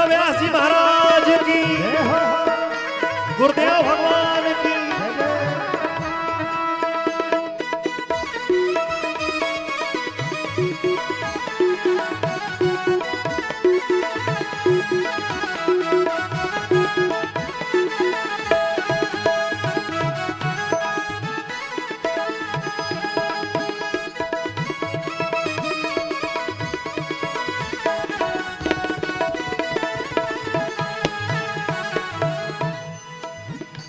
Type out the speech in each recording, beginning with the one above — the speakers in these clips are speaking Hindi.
बाबा व्यास जी महाराज की, गुरुदेव भगवान की।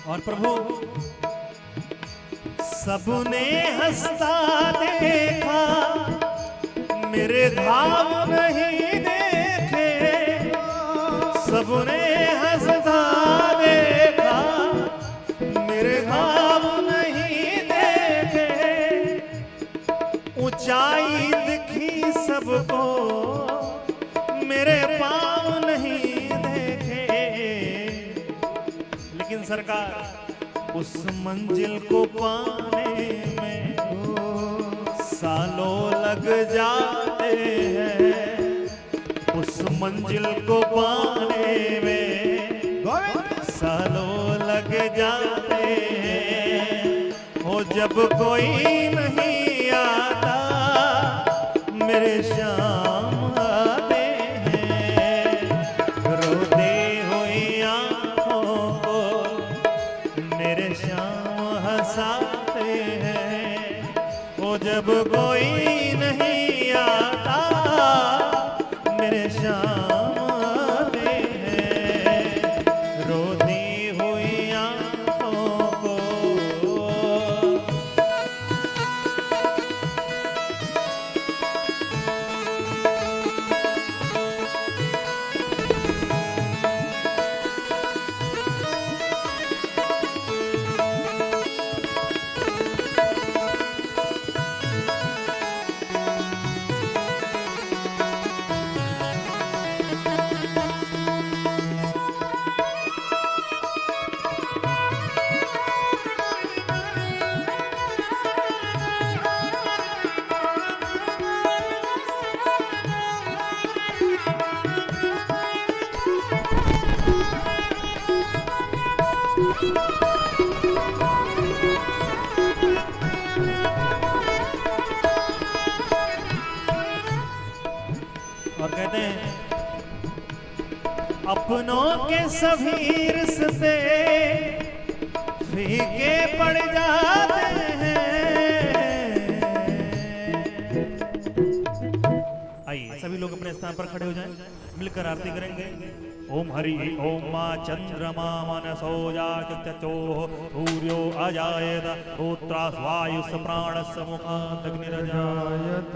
और प्रभु सबने हंसता देखा, मेरे घाव नहीं देखे। सबने हंसता देखा, मेरे घाव नहीं देखे। ऊंचाई दिखी सबको, मेरे पाँव नहीं देखे। लेकिन सरकार उस मंजिल को पाने में सालों लग जाते हैं। उस मंजिल को पाने में सालों लग जाते हैं। हो जब कोई नहीं आता, मेरे श्याम आते हैं। रोते हुई आंखों को मेरे श्याम हंसाते हैं। वो जब कोई नहीं आता, मेरे श्याम आते हैं। रोती हुई आंखों को और कहते हैं अपनों के सभी रिश्ते फीके पड़ जाते हैं। आइए सभी लोग अपने स्थान पर खड़े हो जाएं, मिलकर आरती करेंगे। ओम हरि ओम मा चंद्रमा मनसो जाचो सूर्यो अजायत पुत्रास वायुस प्राणस मुखात् अग्निरजायत।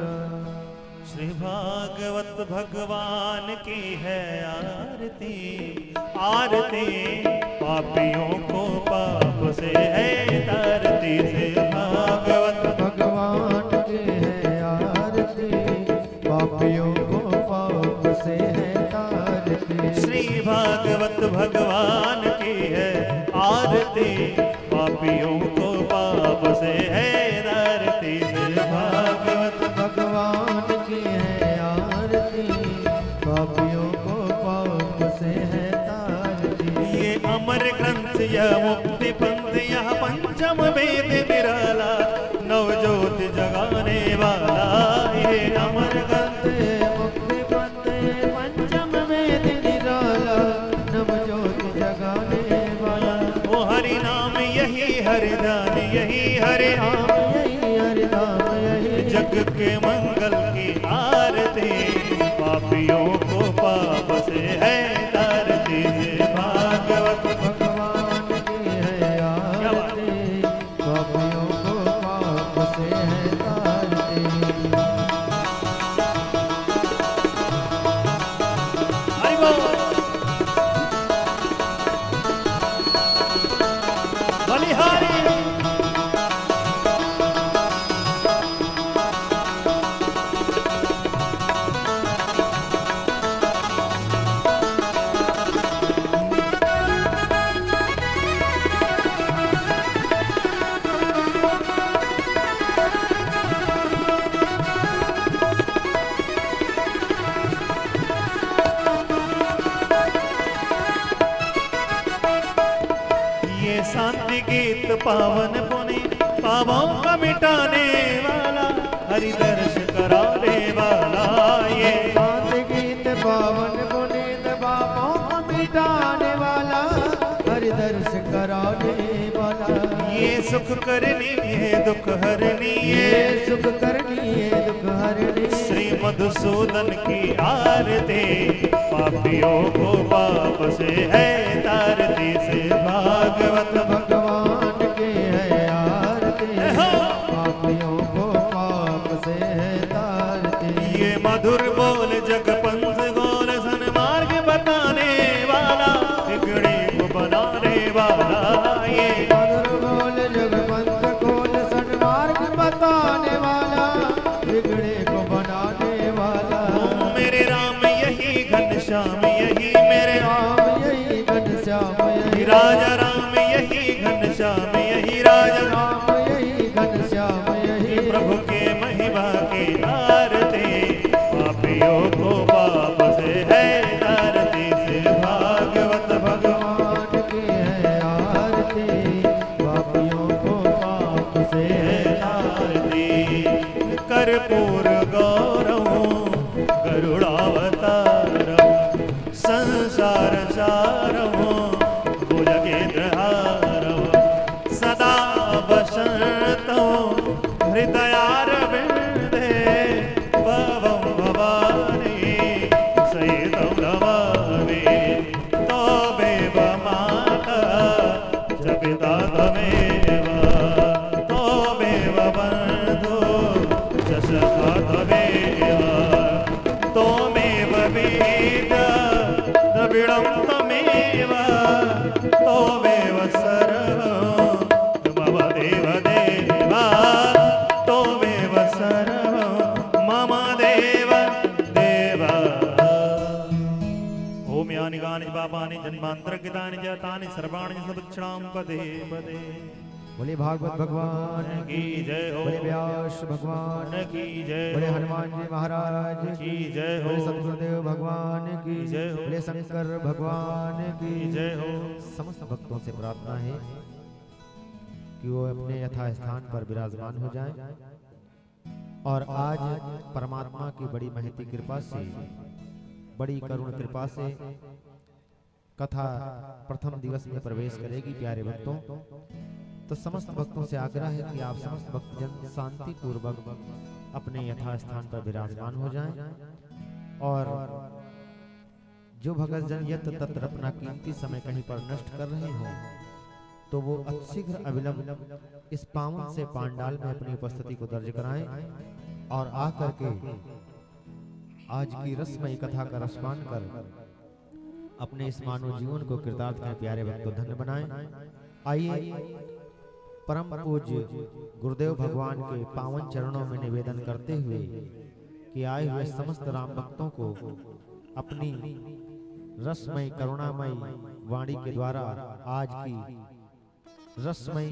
श्री भागवत भगवान की है आरती, आरती पापियों को पाप से है तारती। से भागवत भगवान की है आरती, पापियों को पाप से है तारती। श्री भागवत भगवान की है आरती, पापियों को पाप से है तारती। से भागवत भगवान की है आरती, पापियों को पाप से है तारती। ये अमर ग्रंथ यह मुक्ति पंथ यह पंचम वेद निराला, नवज्योत जगाने वाला। ये अमर ग्रंथ मुक्ति पंथ पंचम वेद निराला, नवज्योत जगाने वाला। वो हरि नाम यही हरिदान यही हरि नाम, यही हरिनाम यही जग के मंगल की आरती, पापियों को पाप से है तारती। से भागवत भगवान की है आरती, पापियों को पाप से है तारती। हरि बोल बलिहारी। शांति गीत पावन पुनि पापों का मिटाने वाला, हरि दर्श कराने वाला। ये शांति गीत पावन पुनीत पापों को मिटाने वाला, हरि दर्श कराने वाला। ये सुख करनी ये दुख हरनी, ये सुख करनी है दुख हरनी। श्री मधुसूदन की आरती, पापियों को पाप से है तारती, से भागवत भगवान के है आरती, पापियों को पाप से है तारती। ये मधुर बोल जगपंथ गोल सन्मार्ग बताने वाला, बिगड़े को बनाने वाला। ये मधुर बोल जगपंथ खोल सन्मार्ग बताने वाला, बिगड़े को बनाने वाला। मेरे राम यही घनश्याम यही, मेरे राम यही घनश्याम यही, राजा राम यही घनश्याम यही, राजा राम यही घनश्याम यही। प्रभु के महिमा की आरती, पापियों को पाप से है तारती, से भागवत भगवान की है आरती, पापियों को पाप से है तारती। कर्पूर गौरव गरुड़ावतारम, संसार सारम भुजगेन्द्रहारम, सदा वसंतो हृदयारविन्दे, भवं भवानी सहितं नमामि। तमेव माता च पिता त्वमेव, तमेव बन्धु च सखा त्वमेव, त्वमेव वेद द्रविणं त्वमेव, त्वमेव सर्वं मम देव देवा, त्वमेव सर्वं मम देव देवा। ओम यानि गानि पापानि जन्मान्तरकृतानि च तानि सर्वाणि सदक्षिणां पदे पदे। बोले भागवत भगवान की जय हो, बोले व्यास भगवान की जय बोले हो, हनुमान जी महाराज की जय हो, बोले सतगुरुदेव भगवान की जय हो, बोले शंकर भगवान की की जय हो। समस्त भक्तों से प्रार्थना है कि वो अपने यथा स्थान पर विराजमान हो जाएं और आज परमात्मा की बड़ी महती कृपा से, बड़ी करुण कृपा से कथा प्रथम दिवस में प्रवेश करेगी। प्यारे भक्तों, तो समस्त भक्तों से आग्रह है कि आप समस्त भक्तजन शांति पूर्वक अपने यथा स्थान पर विराजमान हो जाएं और जो भक्तजन यत्र तत्र अपना कीमती समय कहीं पर नष्ट कर रहे हो तो वो अतिशीघ्र अविलंब इस पावन से पांडाल में अपनी उपस्थिति को दर्ज कराएं और आकर के आज की रसमयी कथा का रसपान कर अपने इस मानव जीवन को कृतार्थ करें। प्यारे भक्तों, धन्य बनाएं। आइए परम पूज्य गुरुदेव भगवान के पावन चरणों में निवेदन करते हुए कि आए हुए समस्त राम भक्तों को अपनी रसमयी करुणामयी वाणी के द्वारा आज की रसमयी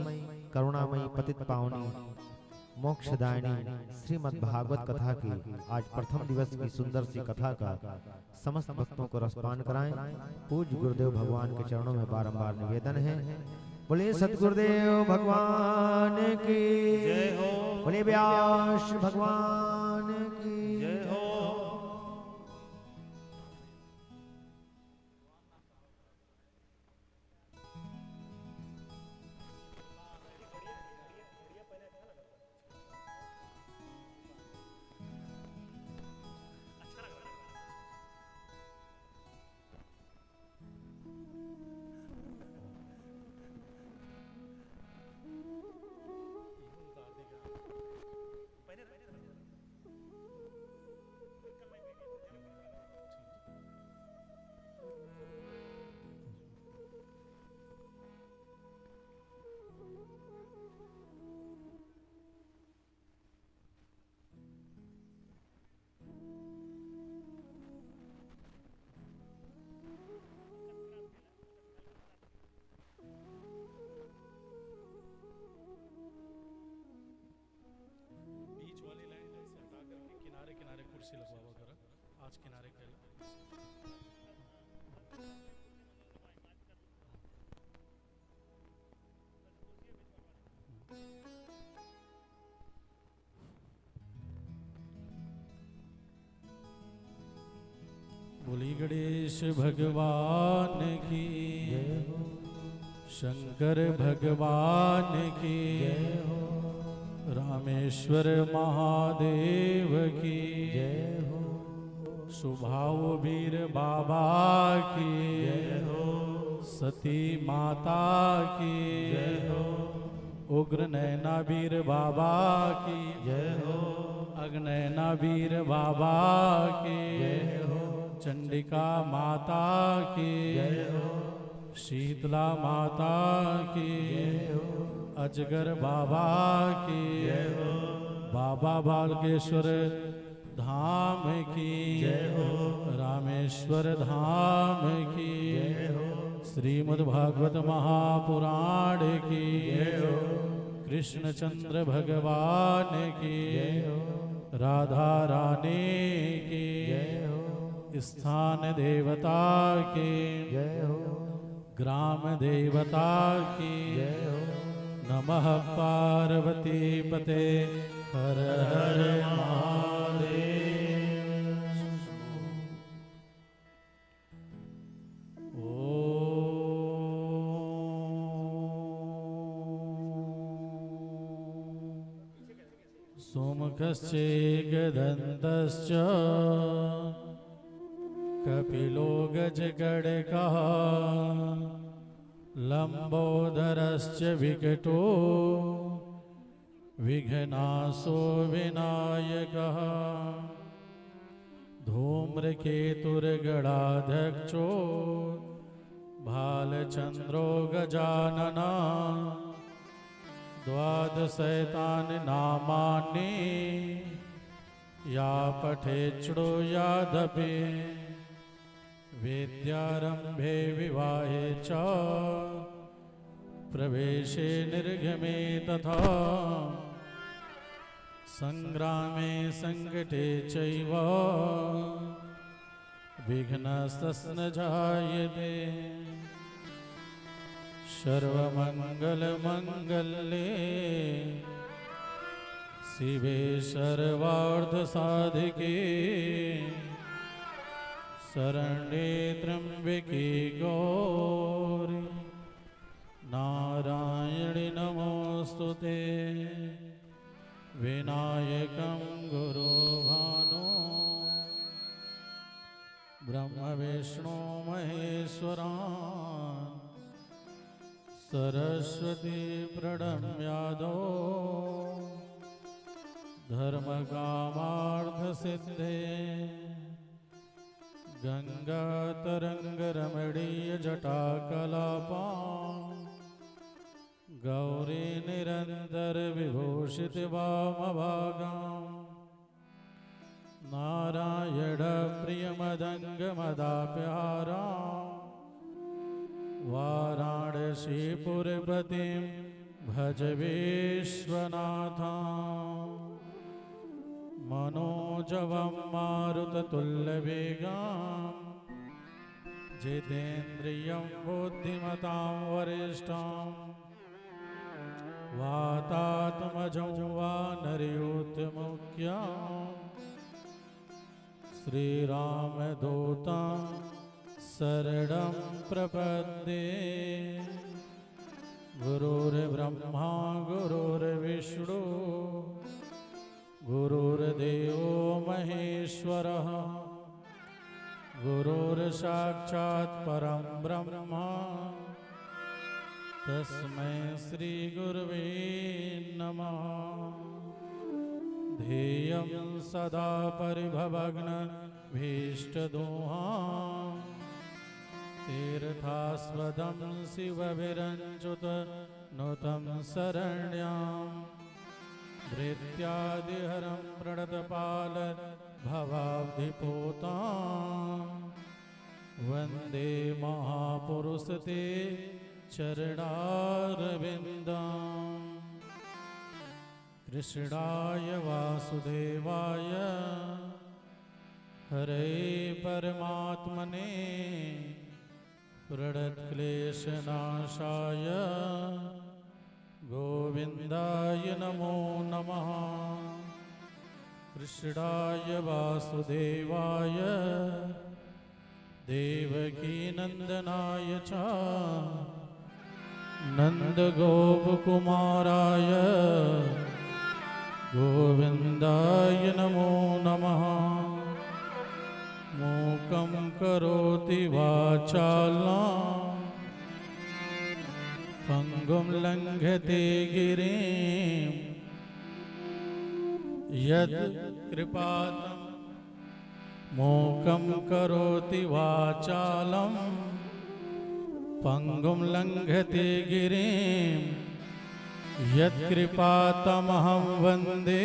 करुणामयी पतित पावनी मोक्षदायिनी श्रीमद् भागवत कथा की आज प्रथम दिवस की सुंदर सी कथा का समस्त भक्तों को रसपान कराएं। पूज्य गुरुदेव भगवान के चरणों में बारंबार निवेदन है। बोले सतगुरुदेव भगवान की जय हो, बोले व्यास भगवान की जय हो। कुर्सी लगवावा करा आज किनारे के गणेश भगवान की जय हो, शंकर भगवान की जय हो, रामेश्वर महादेव की जय हो, सुभाव वीर बाबा की जय हो, सती माता की जय हो, उग्र नैना वीर बाबा की जय हो, अग्नैना वीर बाबा की जय हो, चंडिका माता की जय हो, शीतला माता की जय हो, अजगर बाबा की जय हो, बाबा बालकेश्वर धाम की जय हो, रामेश्वर धाम की जय हो, श्रीमद् भागवत महापुराण की जय हो, कृष्णचंद्र भगवान की जय हो, राधा रानी की जय हो, स्थान देवता की जय हो, ग्राम देवता की जय हो, नमः पार्वती पते हर हर महादेव। सोमकश्चेकदन्तश्च कपिलो गजगणकः लंबोदरश्च विकटो विघ्नासो विनायकः धूम्रकेतुर्गणाध्यक्षो भालचन्द्रो गजानना द्वादशैतानि नामानि या पठेच्छ्रो यादपि वेद्यारम्भे विवाहे च प्रवेशे निर्गमे तथा संग्रामे संकटे चैव विघ्नस्तस्न जायते। सर्वमंगलमंगले शिवे सर्वार्थसाधिके शरण्ये त्र्यंबके गौरी नारायणि नमोस्तुते। विनायकं गुरुभानो ब्रह्म विष्णु महेश्वरान् सरस्वती प्रणम्यादो धर्मकामार्थसिद्धे गंगातरंगरमणीयजटाकलापा गौरी निरंतर विभूषित वामभागा नारायण प्रियमदंगमदाप्यारा वाराणसीपुरपतिं भज विश्वनाथा मनोजवं मारुततुल्यवेगां जितेन्द्रियं बुद्धिमतां वरिष्ठां वातात्मजं वानरयूथमुख्यं श्रीरामदूतं शरणं प्रपद्ये। गुरुर्ब्रह्मा गुरुर्विष्णु गुरुर्देवो महेश्वरः गुरुर्साक्षात् परं ब्रह्म तस्मै श्री गुरवे नमः। ध्येयं सदा परिभवग्न भीष्टदोहां तीर्थास्पदं शिवविरञ्च्युत नुतं शरण्यां भृत्यादिहरं प्रणतपाल भवाब्धिपोतां वन्दे महापुरुष ते चरणारविन्दम्। कृष्णाय वासुदेवाय हरे परमात्मने प्रणतक्लेशनाशाय गोविन्दाय नमो नमः। कृष्णाय वासुदेवाय देवकी नंदनाय च नंद गोपकुमाराय गोविंदाय नमो नमः। मूकं करोति वाचालं पंगुं लंघते गिरिं यत् कृपातमहं मूकं करोति वाचालं पंगुं लंघते गिरिं यत् कृपातमहं वन्दे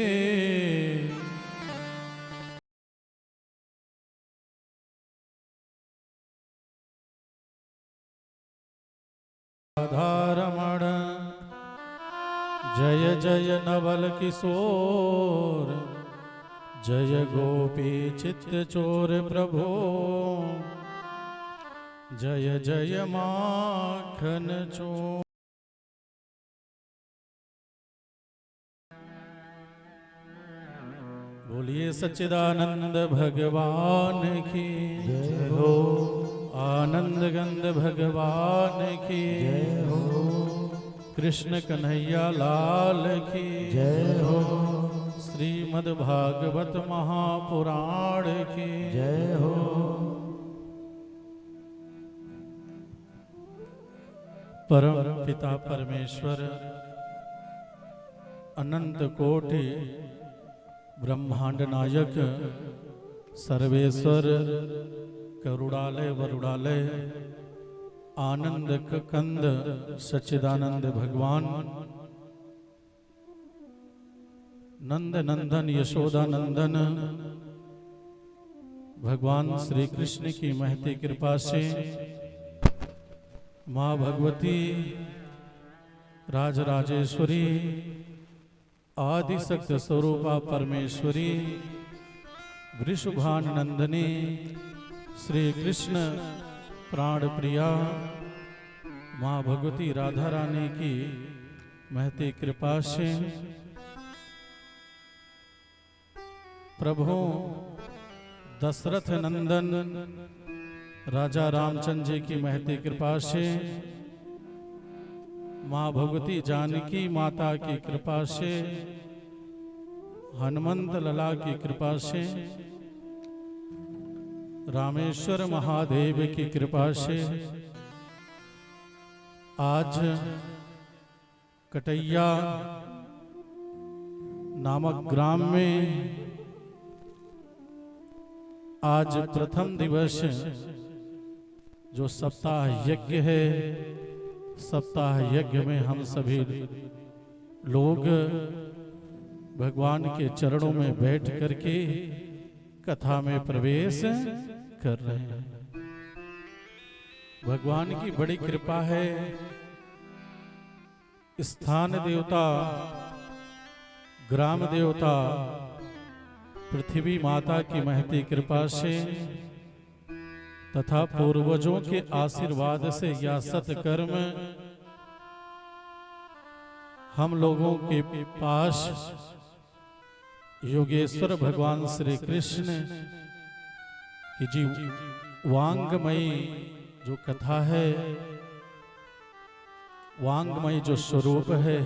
राधारमण। जय जय नवल किशोर जय गोपी चित्त चोर प्रभो जय जय माखन चोर। बोलिए सच्चिदानंद भगवान की जय हो। आनंद गंध भगवान की जय हो। कृष्ण कन्हैया लाल की जय हो। श्रीमद् भागवत महापुराण की जय हो। परम पिता परमेश्वर अनंत कोटि ब्रह्मांड नायक सर्वेश्वर करुणालय वरुणालय आनंद कंद सच्चिदानंद भगवान नंद नंदन यशोदा नंदन भगवान श्री कृष्ण की महती कृपा से माँ भगवती राजराजेश्वरी आदि शक्ति स्वरूपा परमेश्वरी वृषभान नंदनी श्री कृष्ण प्राण प्रिया माँ भगवती राधा रानी की महती कृपा से प्रभु दशरथ नंदन राजा रामचंद्र जी की महती कृपा से माँ भगवती जानकी माता की कृपा से हनुमंत लला की कृपा से रामेश्वर महादेव की कृपा से आज कटैया नामक ग्राम में आज प्रथम दिवस जो सप्ताह यज्ञ है, सप्ताह यज्ञ में हम सभी लोग भगवान के चरणों में बैठ करके कथा में प्रवेश कर रहे हैं। भगवान की बड़ी कृपा है। स्थान देवता, ग्राम देवता, पृथ्वी माता की महती कृपा से तथा पूर्वजों के आशीर्वाद से या सत्कर्म हम लोगों के पास योगेश्वर भगवान श्री कृष्ण की जी वांगमयी जो कथा है, वांगमयी जो स्वरूप है,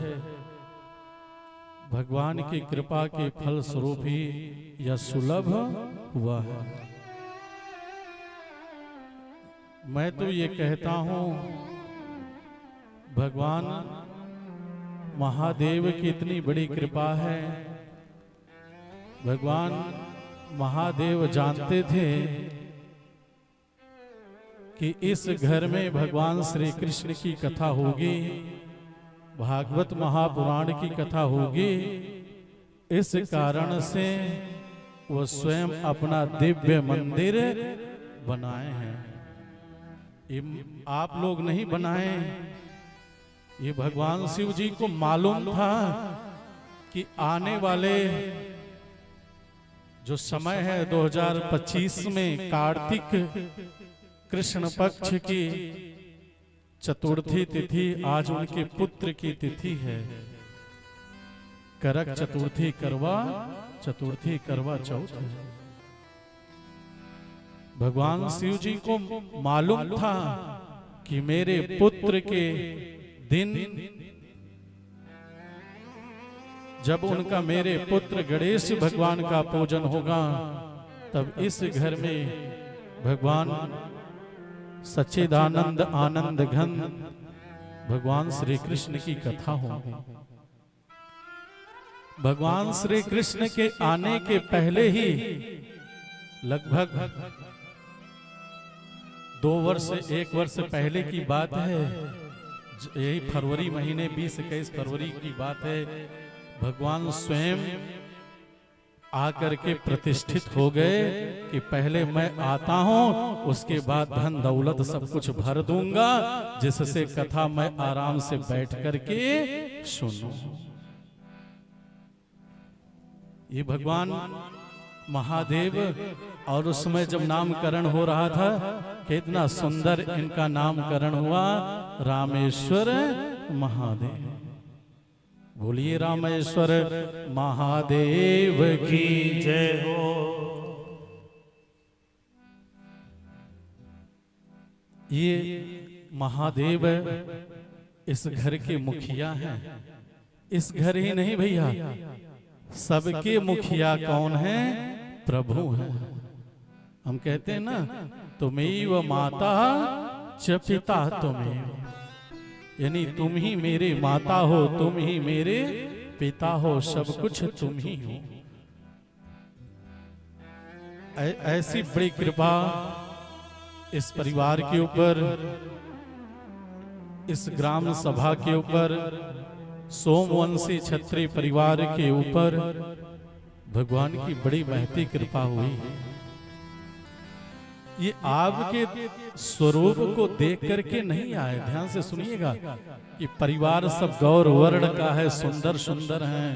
भगवान की कृपा के फल स्वरूप ही यह सुलभ हुआ है। मैं तो ये कहता हूं भगवान महादेव की इतनी बड़ी कृपा है। भगवान महादेव जानते थे कि इस घर में भगवान श्री कृष्ण की कथा होगी, भागवत महापुराण की कथा होगी। इस कारण से वो स्वयं अपना दिव्य मंदिर बनाए हैं। ये आप लोग नहीं बनाए, ये भगवान शिव जी को मालूम था कि आने वाले जो समय है 2025 में कार्तिक कृष्ण पक्ष की चतुर्थी तिथि, आज उनके पुत्र की तिथि है। करक चतुर्थी, करवा चतुर्थी, करवा चौथ है। भगवान शिव जी को मालूम था कि मेरे पुत्र के दिन जब उनका मेरे पुत्र गणेश भगवान का पूजन होगा, तब इस घर में भगवान सच्चिदानंद आनंद घन भगवान श्री कृष्ण की कथा होगी। भगवान श्री कृष्ण के आने के पहले ही लगभग 2 वर्ष 1 वर्ष पहले की बात है, यही फरवरी महीने 20-21 फरवरी की बात है, भगवान स्वयं आकर के प्रतिष्ठित हो गए कि पहले मैं आता हूं, उसके बाद धन दौलत सब कुछ भर दूंगा, जिससे कथा मैं आराम से बैठ करके सुनूं। ये भगवान महादेव, और उस समय जब नामकरण हो रहा था, कितना सुंदर इनका नामकरण हुआ, रामेश्वर महादेव। बोलिए रामेश्वर महादेव की जय हो। ये महादेव इस घर के मुखिया हैं। इस घर ही नहीं भैया, सबके मुखिया कौन है? प्रभु हैं। हम कहते हैं ना, तुमेव माता च पिता तुमेव, यानी तुम ही मेरे माता हो, तुम ही मेरे पिता हो, सब कुछ तुम ही हो। ऐसी बड़ी कृपा इस परिवार के ऊपर, इस ग्राम सभा के ऊपर, सोमवंशी क्षत्रिय परिवार के ऊपर भगवान की बड़ी महती कृपा हुई। ये आपके स्वरूप को देख करके नहीं आए, ध्यान से सुनिएगा कि परिवार सब गौर वर्ण का है, सुंदर सुंदर हैं।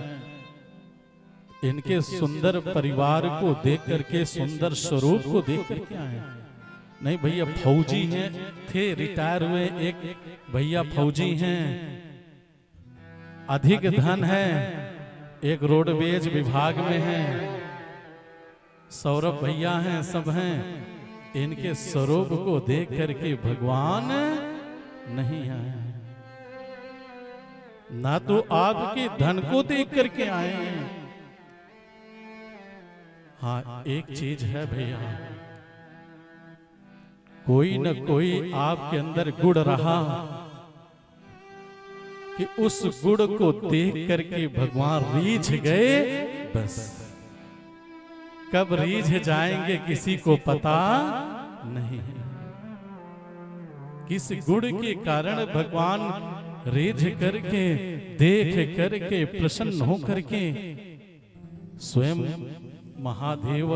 इनके सुंदर परिवार को देख करके, सुंदर स्वरूप को देख करके आए। नहीं भैया फौजी हैं, थे रिटायर हुए, एक भैया फौजी हैं, अधिक धन है, एक रोडवेज विभाग में है, सौरभ भैया हैं, सब हैं। इनके स्वरूप को देख करके भगवान नहीं आए, ना तो आपके धन को देख करके आए हैं। हाँ, एक चीज है भैया, कोई न कोई आपके अंदर गुण रहा कि उस गुण को देख करके भगवान रीझ गए। बस कब रीझ जाएंगे किसी को पता नहीं। किस गुण के कारण भगवान रीझ करके, देख करके, प्रसन्न हो करके स्वयं महादेव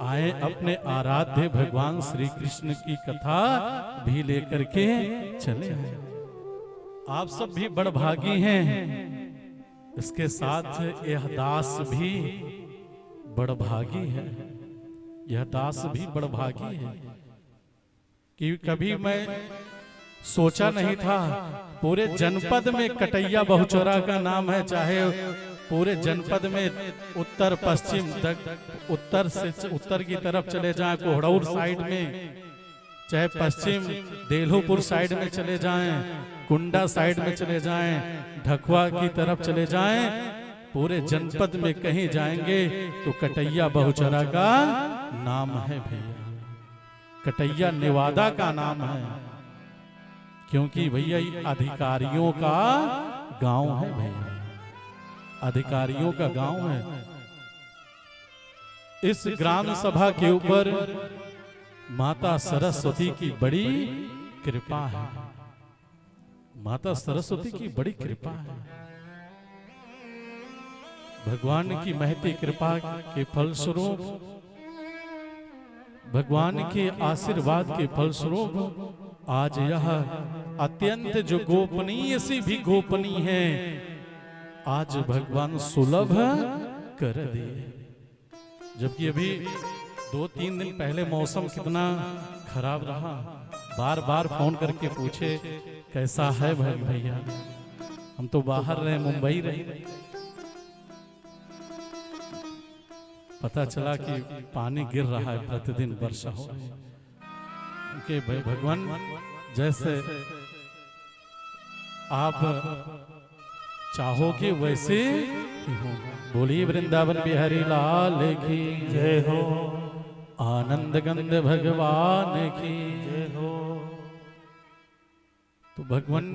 आए, अपने आराध्य भगवान श्री कृष्ण की कथा भी लेकर के चले आए। आप सब भी बड़भागी हैं, इसके साथ यह दास भी बड़भागी है, यह दास भी बड़भागी है कि कभी मैं सोचा नहीं था, पूरे जनपद में कटैया बहुचौरा का नाम है, चाहे पूरे जनपद में उत्तर पश्चिम उत्तर से उत्तर की तरफ चले जाएं, कोहड़ौर साइड में, चाहे पश्चिम देलहुपुर साइड में चले जाएं, कुंडा साइड में चले जाएं, ढकवा की तरफ चले जाएं, पूरे जनपद में कहीं जाएंगे तो कटैया बहुचरा का नाम है भैया, कटैया नेवादा का नाम है, क्योंकि भैया ये अधिकारियों का गांव है भैया, अधिकारियों का गांव है। इस ग्राम सभा के ऊपर माता सरस्वती की बड़ी कृपा है, माता सरस्वती की बड़ी कृपा है। भगवान की महती कृपा के फलस्वरूप, भगवान के आशीर्वाद के फलस्वरूप आज यह अत्यंत जो गोपनीय से भी गोपनीय है, आज भगवान सुलभ कर दिए। जबकि अभी 2-3 दिन पहले मौसम कितना खराब रहा, बार बार फोन करके पूछे कैसा है भैया, हम तो बाहर रहे, मुंबई रहे। पता चला कि पानी गिर रहा है, प्रतिदिन वर्षा हो रही है। क्योंकि भगवान जैसे आप चाहोगे वैसे ही होगा। बोलिए वृंदावन बिहारी लाल की जय हो, आनंद गंध भगवान की जय हो। तो भगवान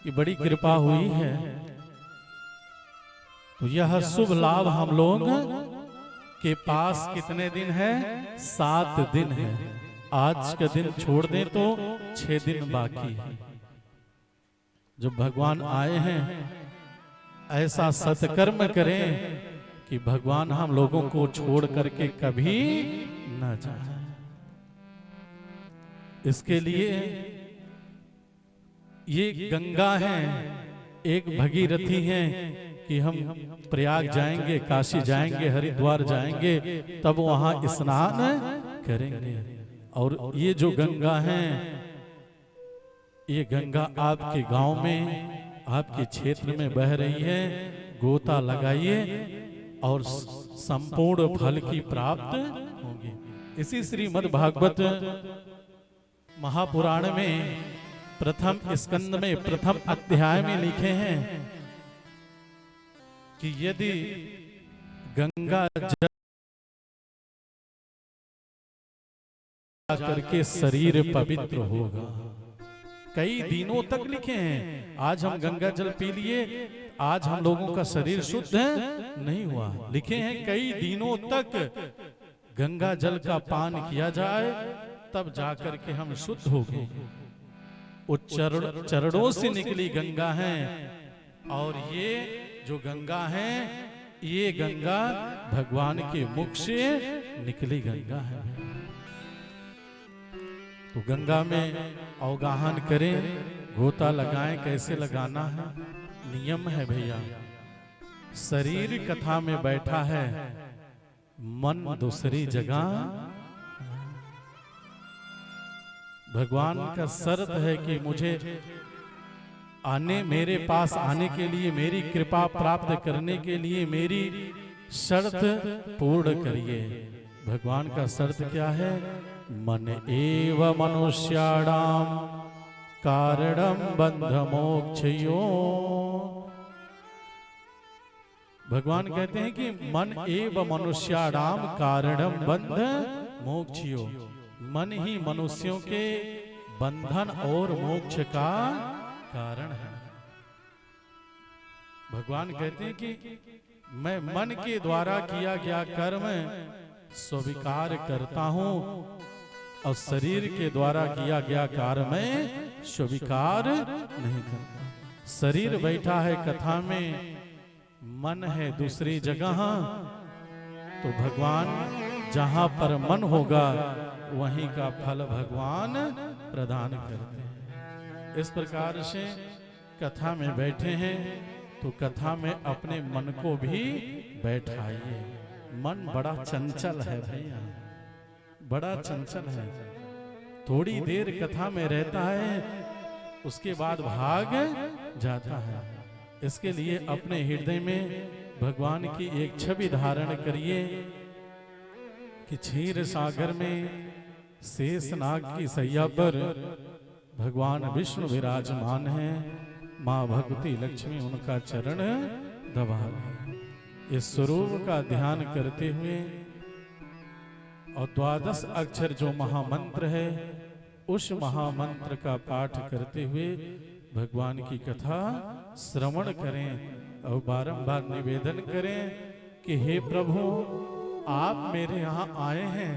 की बड़ी कृपा हुई है। तो यह शुभ लाभ हम लोग के पास कितने दिन है? 7 दिन है। आज का दिन छोड़ दें तो 6 दिन बाकी है। जब भगवान आए हैं, ऐसा सत्कर्म करें कि भगवान हम लोगों को छोड़ करके कभी न जाए। इसके लिए ये गंगा है, एक भगीरथी है कि हम प्रयाग जाएंगे, काशी जाएंगे, हरिद्वार जाएंगे, तब वहां स्नान करेंगे। और ये जो गंगा है, ये गंगा आपके गांव में, आपके क्षेत्र में बह रही है। गोता लगाइए और संपूर्ण फल की प्राप्त होगी। इसी श्रीमद् भागवत महापुराण में प्रथम स्कंद में प्रथम अध्याय में लिखे हैं कि यदि गंगा जल करके शरीर पवित्र होगा। कई दिनों तक लिखे हैं। आज हम गंगा जल पी लिए, आज हम लोगों का शरीर शुद्ध नहीं हुआ। लिखे हैं कई दिनों तक गंगा जल का पान किया जाए, तब जाकर के हम शुद्ध हो गए। वो चरणों से निकली गंगा है। और ये जो गंगा है, ये गंगा भगवान के मुख से निकली गंगा है। तो गंगा में अवगाहन करें, गोता लगाएं। कैसे लगाना है? नियम है भैया। शरीर कथा में बैठा है, मन दूसरी जगह। भगवान का शर्त है कि मुझे मेरे पास आने के लिए, मेरी कृपा प्राप्त करने के लिए मेरी शर्त पूर्ण करिए। भगवान का शर्त क्या है? मन एव मनुष्याणाम कारणम बंध मोक्षयो। भगवान कहते हैं कि मन एव मनुष्याणाम कारणम बंध मोक्षयो। मन ही मनुष्यों के बंधन और मोक्ष का कारण है। भगवान कहते हैं कि मैं मन के द्वारा किया गया कर्म स्वीकार करता हूं और शरीर के द्वारा किया गया कार्य मैं स्वीकार नहीं करता। शरीर बैठा है कथा में, मन है दूसरी जगह। तो भगवान जहां पर मन होगा वहीं का फल भगवान प्रदान करते हैं। इस प्रकार से कथा में बैठे हैं तो कथा में अपने मन को भी बैठाइए। मन बड़ा चंचल है भैया, बड़ा चंचल है। थोड़ी देर कथा में रहता है, उसके बाद भाग जाता है। इसके लिए अपने हृदय में भगवान की एक छवि धारण करिए कि क्षीर सागर में शेषनाग की सैया पर भगवान विष्णु विराजमान है। माँ भगवती लक्ष्मी उनका चरण दबा रहे। इस स्वरूप का ध्यान करते हुए और 12 अक्षर जो महामंत्र है, उस महामंत्र का पाठ करते हुए भगवान की कथा श्रवण करें और बारंबार निवेदन करें कि हे प्रभु, आप मेरे यहाँ आए हैं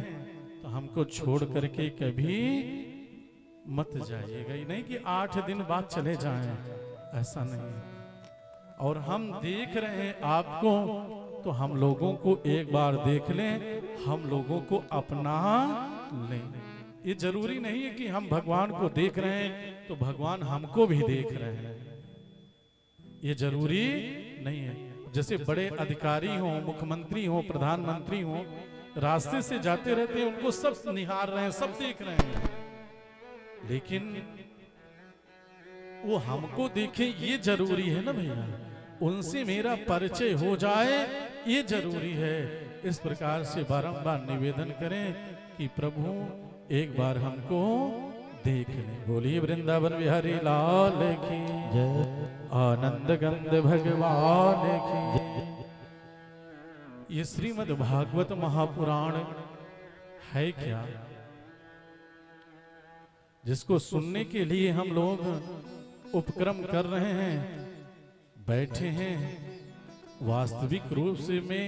तो हमको छोड़ करके कभी मत जाइएगा। ये नहीं कि 8 दिन बाद चले जाएं, ऐसा नहीं। और हम देख रहे हैं आपको, तो हम लोगों को एक बार देख लें, हम लोगों को अपना लें। ये जरूरी नहीं है कि हम भगवान को देख रहे हैं तो भगवान हमको भी देख रहे हैं, ये जरूरी नहीं है। जैसे बड़े अधिकारी हों, मुख्यमंत्री हों, प्रधानमंत्री हों, रास्ते से जाते रहते हैं, उनको सब निहार रहे हैं, सब देख रहे हैं, लेकिन वो हमको देखे ये जरूरी है ना भैया। उनसे मेरा परिचय हो जाए ये जरूरी है। इस प्रकार से बारंबार निवेदन करें कि प्रभु एक बार हमको देख ले। बोलिए वृंदावन बिहारी लाल की जय। आनंद गंध भगवान की। ये श्रीमद् भागवत महापुराण है क्या, जिसको सुनने के लिए हम लोग उपक्रम कर रहे हैं, बैठे हैं। वास्तविक रूप से में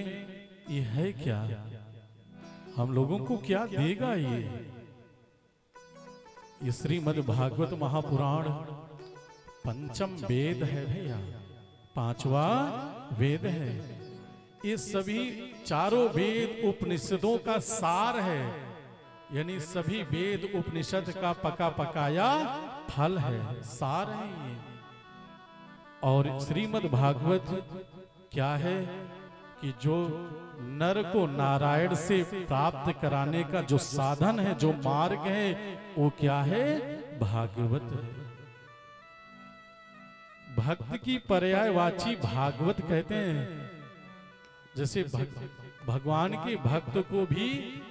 ये है क्या, हम लोगों को क्या देगा ये श्रीमद् भागवत महापुराण पंचम वेद है भैया, पांचवा वेद है। ये सभी चारों वेद उपनिषदों का सार है, यानी सभी वेद उपनिषद का पका पकाया फल है, सार है ये। और श्रीमद् भागवत क्या है कि जो नर को नारायण से प्राप्त कराने का जो साधन है, जो मार्ग है, वो क्या है, भागवत है। भक्त की पर्यायवाची भागवत कहते हैं। जैसे भगवान के भक्त को भी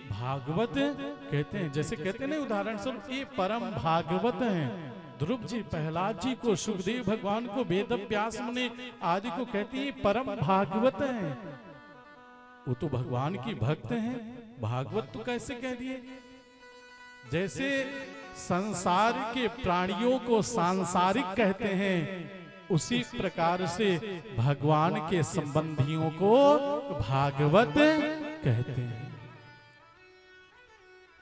भागवत कहते हैं। जैसे कहते हैं ना, उदाहरण स्वरूप ये परम भागवत हैं। ध्रुव जी, प्रहलाद जी को, सुखदेव भगवान को, वेद व्यास मुनि आदि को कहते हैं परम भागवत हैं। वो तो भगवान की भक्त हैं, भागवत तो कैसे कह दिए। जैसे संसार के प्राणियों को सांसारिक कहते हैं, उसी प्रकार से भगवान के संबंधियों को भागवत कहते हैं।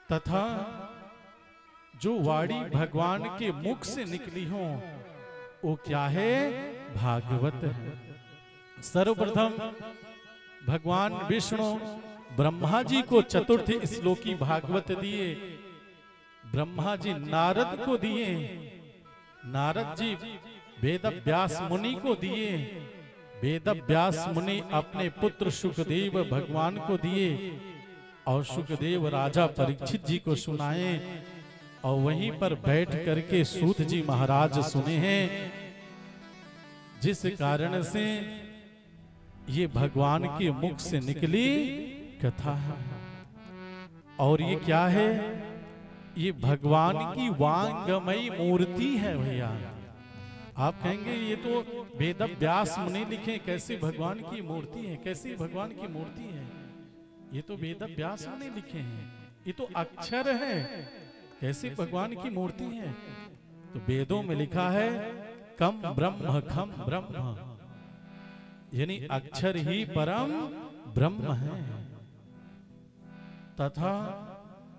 तथा जो वाणी भगवान के मुख से निकली हो, वो क्या है, भागवत है। सर्वप्रथम भगवान विष्णु ब्रह्मा जी को चतुर्थ श्लोकी भागवत दिए। ब्रह्मा जी नारद को दिए, नारद जी वेद व्यास मुनि को दिए, वेद व्यास मुनि अपने पुत्र सुखदेव भगवान को दिए, और सुखदेव राजा परीक्षित जी को सुनाए, और वहीं पर बैठ करके सूत जी महाराज सुने हैं। जिस कारण से ये भगवान के मुख से निकली कथा है। और ये क्या है, ये भगवान की वांगमयी मूर्ति है भैया। आप कहेंगे ये तो वेद व्यास मुनि लिखे, कैसे भगवान की मूर्ति है, कैसे भगवान की मूर्ति है। ये तो वेद व्यास मुनि लिखे हैं, ये तो अक्षर है, कैसे भगवान की मूर्ति है। तो वेदों में लिखा है कम ब्रह्म खम ब्रह्म, यानी अक्षर ही परम ब्रह्म है। तथा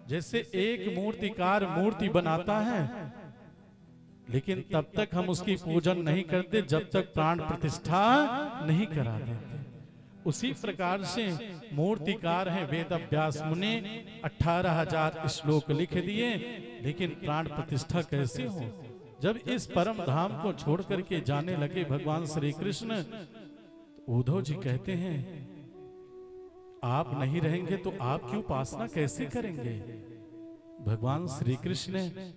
जैसे एक मूर्तिकार मूर्ति बनाता है, लेकिन तब तक हम उसकी पूजन नहीं करते जब तक प्राण प्रतिष्ठा नहीं करा देते। उसी प्रकार से मूर्तिकार हैं वेद व्यास मुनि, 18,000 श्लोक लिख दिए, लेकिन प्राण प्रतिष्ठा कैसे हो। जब इस परम धाम को छोड़ करके जाने लगे भगवान श्री कृष्ण, उद्धव जी कहते हैं आप नहीं रहेंगे तो आप की उपासना कैसे करेंगे। भगवान श्री कृष्ण ने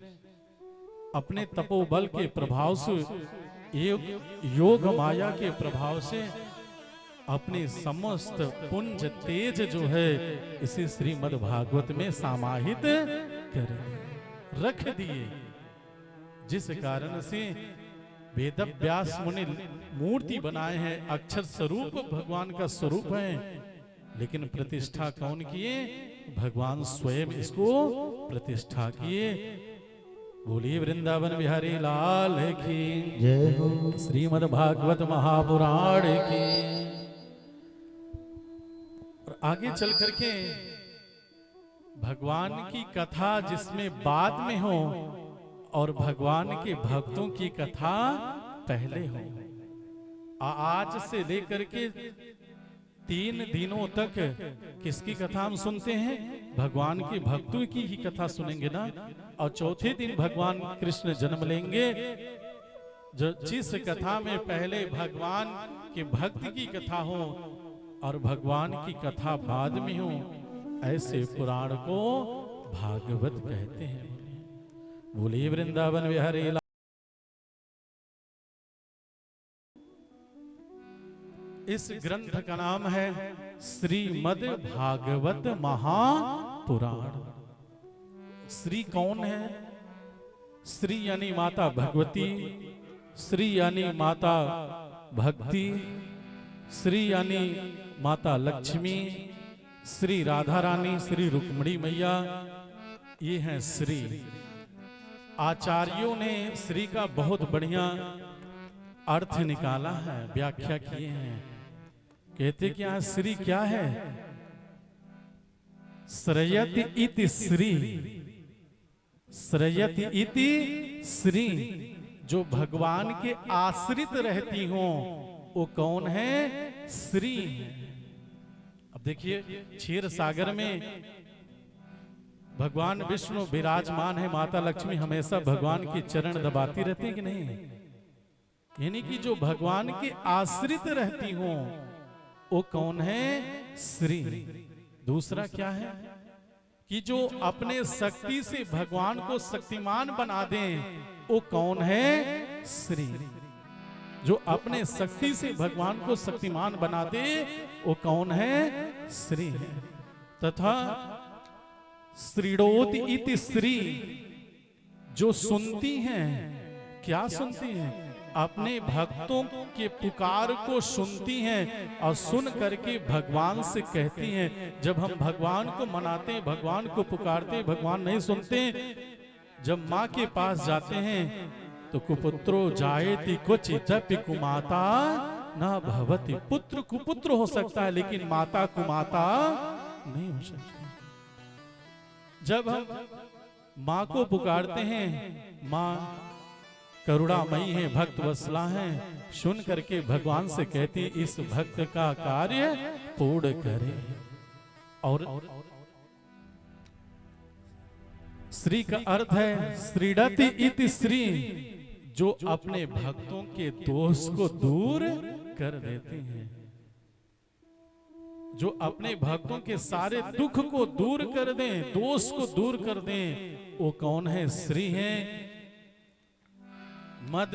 अपने तपोबल के प्रभाव से, योग माया के प्रभाव से अपने समस्त पुंज तेज जो है इसे श्रीमद् भागवत में समाहित कर रख दिए। जिस कारण से वेद व्यास मुनि मूर्ति बनाए हैं, अक्षर स्वरूप भगवान का स्वरूप है, लेकिन प्रतिष्ठा कौन किए, भगवान स्वयं इसको प्रतिष्ठा किए। बोलिए वृंदावन बिहारी लाल की जय हो। श्रीमद् भागवत महापुराण की। और आगे चल करके भगवान की कथा जिसमें बाद में हो और भगवान के भक्तों की कथा पहले हो। आज से लेकर के 3 दिनों तक किसकी कथा हम सुनते हैं, भगवान के भक्तों की ही कथा सुनेंगे ना। और चौथे दिन भगवान कृष्ण जन्म लेंगे, जो जिस कथा में पहले भगवान के भक्त की कथा हो और भगवान की कथा बाद में हो, ऐसे पुराण को भागवत कहते हैं। बोलिए वृंदावन बिहारी लाल। इस ग्रंथ का नाम है श्रीमद् भागवत महापुराण। श्री कौन है? श्री यानी माता भगवती, श्री यानी माता भक्ति, श्री यानी माता लक्ष्मी, श्री राधा रानी, श्री रुक्मिणी मैया, ये हैं श्री। आचार्यों ने श्री का बहुत बढ़िया अर्थ निकाला है, व्याख्या किए हैं। कहते क्या श्री क्या है? श्रयति इति श्री, श्रयति इति श्री, जो भगवान के आश्रित रहती हो वो कौन है? श्री। अब देखिए क्षीर सागर में भगवान विष्णु विराजमान है, माता लक्ष्मी हमेशा भगवान के चरण दबाती रहती कि नहीं? यानी कि जो भगवान के आश्रित रहती हो वो कौन है? श्री। दूसरा क्या है कि जो अपने शक्ति से भगवान को शक्तिमान बना दें वो कौन है? श्री। जो अपने शक्ति से भगवान को शक्तिमान बना दे वो कौन है? श्री है। तथा श्रीडोति इति श्री, जो सुनती हैं। क्या सुनती हैं? अपने भक्तों के पुकार को सुनती हैं और सुन करके भगवान से कहती हैं। जब हम भगवान को मनाते हैं, भगवान को पुकारते, भगवान नहीं सुनते, जब माँ के पास जाते हैं तो कुपुत्रो जायति क्वचिदपि कुमाता न भवति। पुत्र कुपुत्र हो सकता है लेकिन माता कुमाता नहीं हो सकती। जब हम माँ को पुकारते हैं, माँ करुणामयी है, भक्त वत्सला है, सुन करके भगवान से कहती इस भक्त का कार्य पूर्ण करे। और श्री का अर्थ है श्रीडति इति श्री, जो अपने भक्तों के दोष को दूर कर देते हैं, जो अपने भक्तों के सारे दुख को दूर कर दें, दोष को दूर कर दें, वो कौन है? श्री है। मद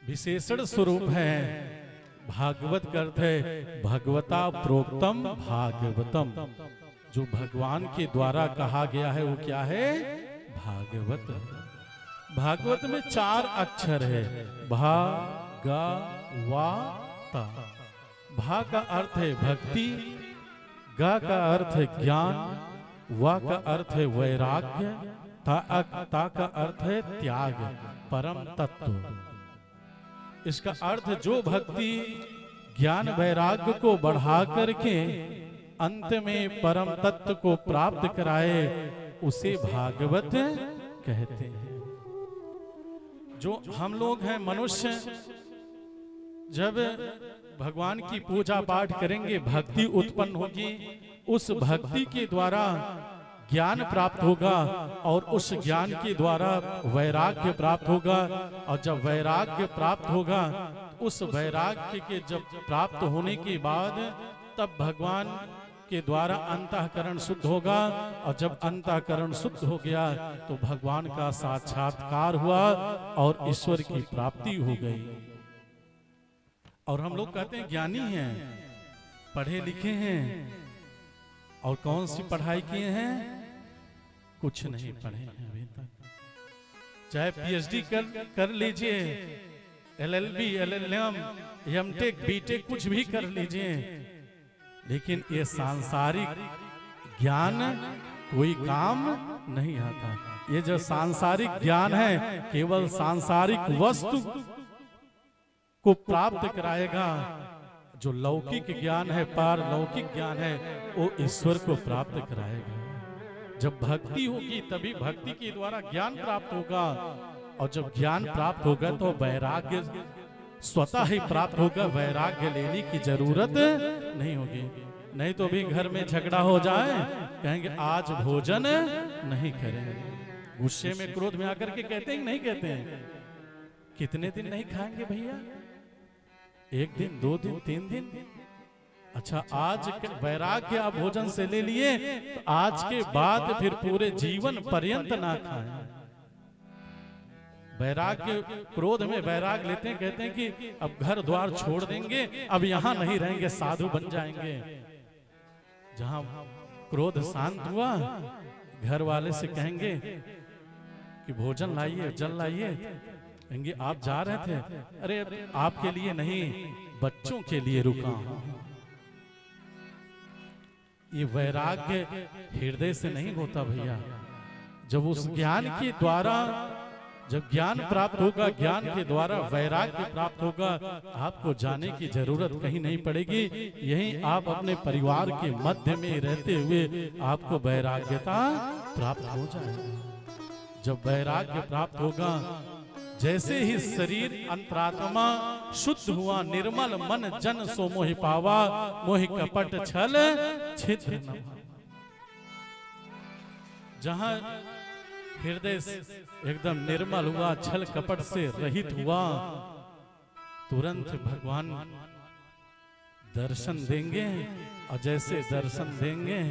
विशेषण स्वरूप है, भागवत का अर्थ है भगवता प्रोक्तम भागवतम। जो भगवान के द्वारा कहा गया है वो क्या है? भागवत। भागवत में 4 अक्षर है, भा गा वा ता। भा का अर्थ है भक्ति, गा का अर्थ है ज्ञान, वा का अर्थ है वैराग्य, ता का अर्थ है त्याग, परम तत्व। इसका अर्थ जो भक्ति ज्ञान वैराग्य को बढ़ा करके अंत में परम तत्व को प्राप्त कराए उसे भागवत कहते हैं। जो हम लोग हैं मनुष्य, जब भगवान की पूजा पाठ करेंगे भक्ति उत्पन्न होगी, उस भक्ति के द्वारा ज्ञान प्राप्त होगा और उस ज्ञान के द्वारा वैराग्य प्राप्त होगा, और जब वैराग्य प्राप्त होगा उस वैराग्य के जब प्राप्त होने के बाद तब भगवान के द्वारा अंतःकरण शुद्ध होगा, और जब अंतःकरण शुद्ध हो गया तो भगवान का साक्षात्कार हुआ और ईश्वर की प्राप्ति हो गई। और हम लोग कहते हैं ज्ञानी हैं, पढ़े लिखे हैं, और कौन सी पढ़ाई किए हैं? कुछ नहीं पढ़े हैं अभी तक। चाहे पीएचडी कर लीजिए, एलएलबी, एलएलएम, एमटेक, बीटेक कुछ भी कर लीजिए, लेकिन ये सांसारिक ज्ञान कोई काम नहीं आता। ये जो सांसारिक ज्ञान है केवल सांसारिक वस्तु को प्राप्त कराएगा। जो लौकिक ज्ञान है, पारलौकिक ज्ञान है, वो ईश्वर को प्राप्त कराएगा। जब भक्ति होगी तभी भक्ति के द्वारा ज्ञान प्राप्त होगा, और जब ज्ञान प्राप्त होगा तो वैराग्य स्वतः ही प्राप्त होगा, वैराग्य लेने की जरूरत नहीं होगी। नहीं तो भी घर में झगड़ा हो जाए, कहेंगे आज भोजन नहीं करेंगे, गुस्से में क्रोध में आकर के कहते हैं नहीं कहते हैं? कितने दिन नहीं खाएंगे भैया? 1 दिन, 2 दिन, 3 दिन। अच्छा, आज वैराग्य आप भोजन से ले लिए तो आज के बाद फिर पूरे जीवन पर्यंत ना खाएं। वैराग्य, क्रोध में वैराग लेते हैं, कहते हैं कि अब घर द्वार छोड़ देंगे, अब यहां नहीं रहेंगे, साधु बन जाएंगे। जहां क्रोध शांत हुआ, घर वाले से कहेंगे कि भोजन लाइए, जल लाइए, कहेंगे आप जा रहे थे, अरे आपके लिए नहीं, बच्चों के लिए रुका हूं। ये वैराग्य हृदय से नहीं होता भैया। जब उस ज्ञान के द्वारा, जब ज्ञान प्राप्त होगा, ज्ञान के द्वारा वैराग्य प्राप्त होगा, आपको जाने की जरूरत कहीं नहीं पड़ेगी। यही आप अपने परिवार के मध्य में रहते हुए आपको वैराग्यता प्राप्त हो जाएगी। जब वैराग्य प्राप्त होगा, जैसे ही शरीर अंतरात्मा शुद्ध हुआ, निर्मल मन जन सो मोहि पावा, मोहि कपट छल छिद्र न। जहां हृदय एकदम निर्मल हुआ, छल कपट से रहित हुआ, तुरंत भगवान दर्शन देंगे, और जैसे दर्शन देंगे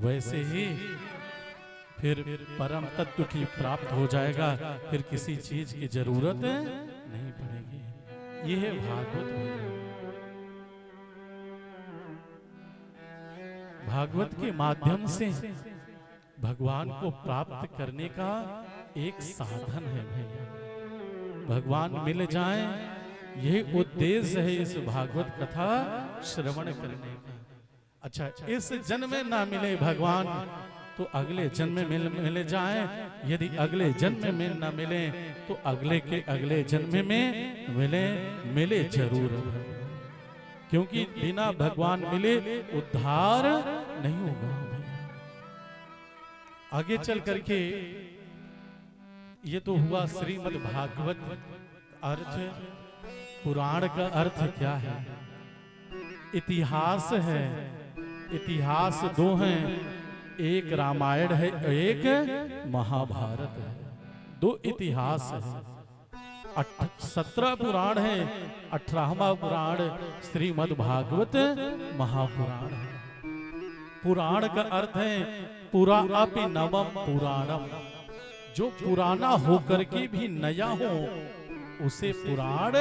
वैसे ही फिर परम तत्व की प्राप्त हो जाएगा, फिर किसी चीज की जरूरत नहीं पड़ेगी। यह है भागवत भजन। भागवत के माध्यम से भगवान को प्राप्त करने का एक साधन है भैया। भगवान मिल जाए, यही उद्देश्य है इस भागवत कथा श्रवण करने का। अच्छा, इस जन्म में ना मिले भगवान तो अगले जन्म में मिल जाए, यदि अगले जन्म में न मिले तो अगले के अगले जन्म में मिले जरूर। क्योंकि बिना भगवान मिले उद्धार नहीं होगा। आगे चल करके ये तो हुआ श्रीमद् भागवत अर्थ। पुराण का अर्थ क्या है? इतिहास है। इतिहास दो हैं, एक रामायण है, एक महाभारत है। दो इतिहास है। 17 पुराण है, 18वां पुराण श्रीमद् भागवत महापुराण है। पुराण का अर्थ है पुरा अपि नवम पुराणम। जो पुराना होकर के भी नया हो उसे पुराण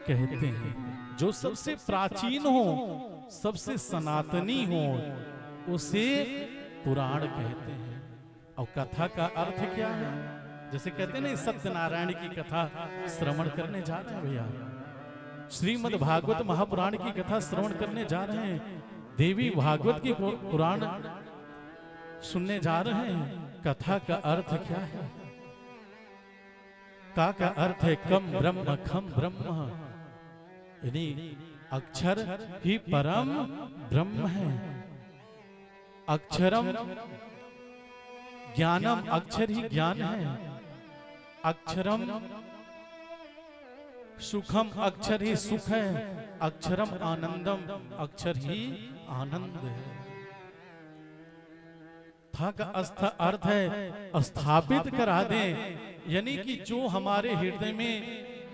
कहते हैं। जो सबसे प्राचीन हो, सबसे सनातनी हो, उसे पुराण कहते हैं। और कथा का अर्थ क्या है? जैसे कहते हैं ना, सत्यनारायण की कथा श्रवण करने जा रहे हैं भैया। श्रीमद् भागवत महापुराण की कथा श्रवण करने जा रहे हैं। देवी भागवत की पुराण सुनने जा रहे हैं। कथा का अर्थ क्या है? का अर्थ है कम ब्रह्म खम ब्रह्म, यानी अक्षर ही परम ब्रह्म है। अक्षरम ज्ञानम, अक्षर ही ज्ञान है। अक्षरम सुखम, अक्षर ही सुख है। अक्षरम आनंदम, अक्षर ही आनंद है। था का अर्थ है स्थापित करा दे, यानी कि जो हमारे हृदय में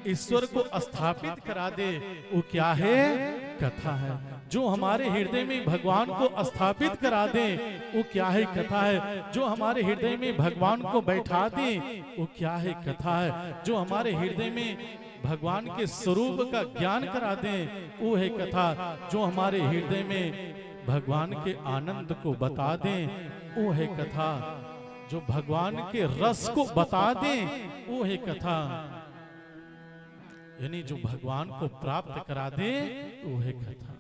ईश्वर को स्थापित करा दे वो क्या है? कथा है। जो हमारे हृदय में भगवान को स्थापित करा दे वो क्या है? कथा है। जो हमारे हृदय में भगवान को बैठा दे वो क्या है? कथा है। जो हमारे हृदय में भगवान के स्वरूप का ज्ञान करा दे वो है कथा। जो हमारे हृदय में भगवान के आनंद को बता दे वो है कथा। जो भगवान के रस को बता दे वो है कथा। यानी जो भगवान को प्राप्त करा दे वो है कथा।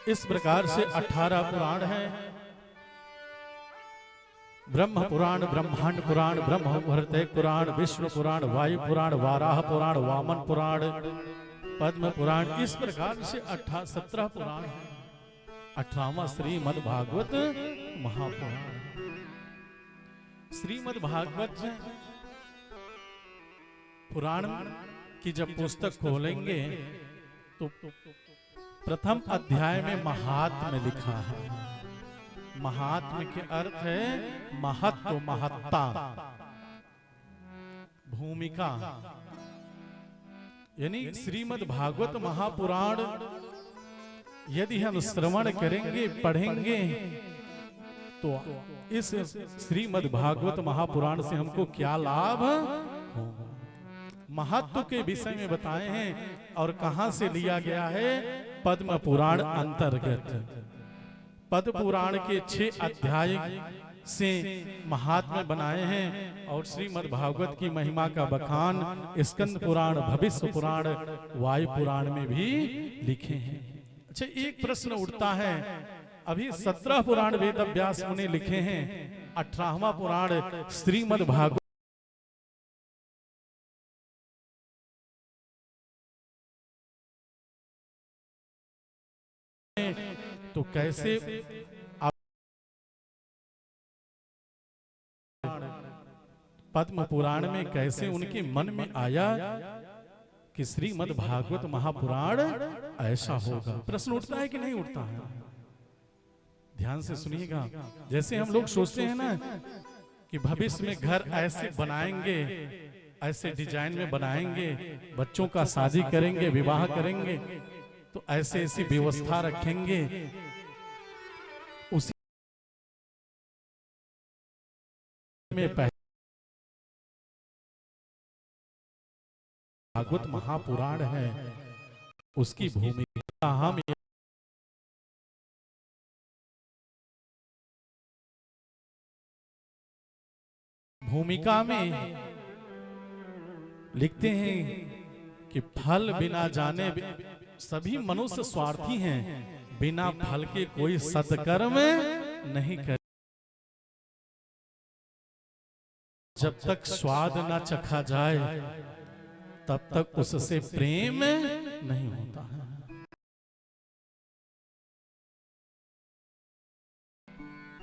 इस प्रकार से 18 पुराण है। ब्रह्म पुराण, ब्रह्मांड पुराण, ब्रह्म भरतैक पुराण, विष्णु पुराण, वायु पुराण, वाराह पुराण, वामन पुराण, पद्म पुराण। इस प्रकार से 17 पुराण है। 18वां श्रीमद् भागवत महापुराण। श्रीमद् भागवत पुराण की जब पुस्तक खोलेंगे तो प्रथम अध्याय में महात्म्य लिखा है। महात्म्य के अर्थ है महत्व, महत्ता, भूमिका। यानी श्रीमद् भागवत महापुराण यदि हम श्रवण करेंगे, पढ़ेंगे, तो इस श्रीमद् भागवत महापुराण से हमको क्या लाभ होगा। महत्व के विषय में बताए हैं और कहां से लिया गया है? पद्म पुराण अंतर्गत। पद्म पुराण के 6 अध्याय से महात्म्य बनाए हैं और श्रीमद् भागवत की महिमा का बखान स्कंद पुराण, भविष्य पुराण, वायु पुराण में भी लिखे हैं। अच्छा, एक प्रश्न उठता है, अभी 17 पुराण वेद व्यास मुनि लिखे हैं, 18वां पुराण श्रीमद् भागवत तो कैसे पद्म पुराण में कैसे उनके मन में आया कि श्रीमद् भागवत महापुराण ऐसा होगा? प्रश्न उठता है कि नहीं उठता है? ध्यान से सुनिएगा। जैसे हम लोग सोचते हैं ना कि भविष्य में घर ऐसे बनाएंगे, ऐसे डिजाइन में बनाएंगे, बच्चों का शादी करेंगे, विवाह करेंगे, तो ऐसे ऐसी व्यवस्था रखेंगे, उसी में भागवत महापुराण है, उसकी भूमिका हम भूमिका में लिखते हैं कि फल बिना जाने सभी मनुष्य स्वार्थी हैं, बिना फल के कोई सत्कर्म नहीं करे। जब तक स्वाद ना चखा जाए तब तक उससे प्रेम नहीं होता है।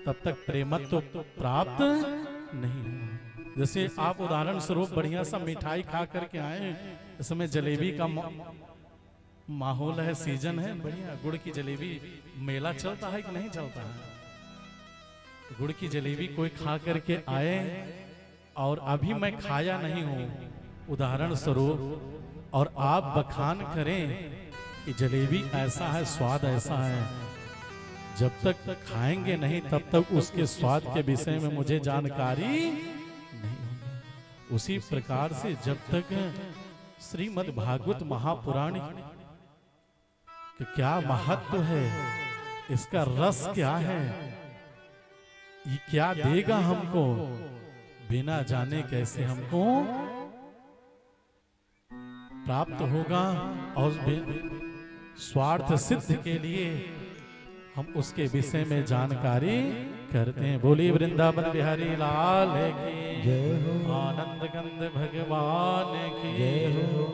तब तक प्रेमत्व प्राप्त नहीं हुआ। जैसे आप उदाहरण स्वरूप बढ़िया सा मिठाई खा करके आए, इस समय जलेबी का माहौल है, सीजन है, बढ़िया गुड़ की जलेबी, मेला चलता है कि नहीं चलता है? गुड़ की जलेबी कोई खा करके आए और अभी मैं खाया नहीं हूं, उदाहरण स्वरूप, और आप बखान करें कि जलेबी ऐसा है, स्वाद ऐसा है, जब तक खाएंगे नहीं तब तक उसके स्वाद के विषय में मुझे जानकारी नहीं होगी। उसी प्रकार से जब तक श्रीमद् भागवत महापुराण कि क्या महत्व है, इसका रस क्या है, ये क्या देगा हमको, बिना जाने कैसे हमको प्राप्त होगा, और स्वार्थ सिद्ध के लिए हम उसके विषय में जानकारी करते हैं। बोलिए वृंदावन बिहारी लाल की जय हो, आनंद कंद भगवान की जय हो।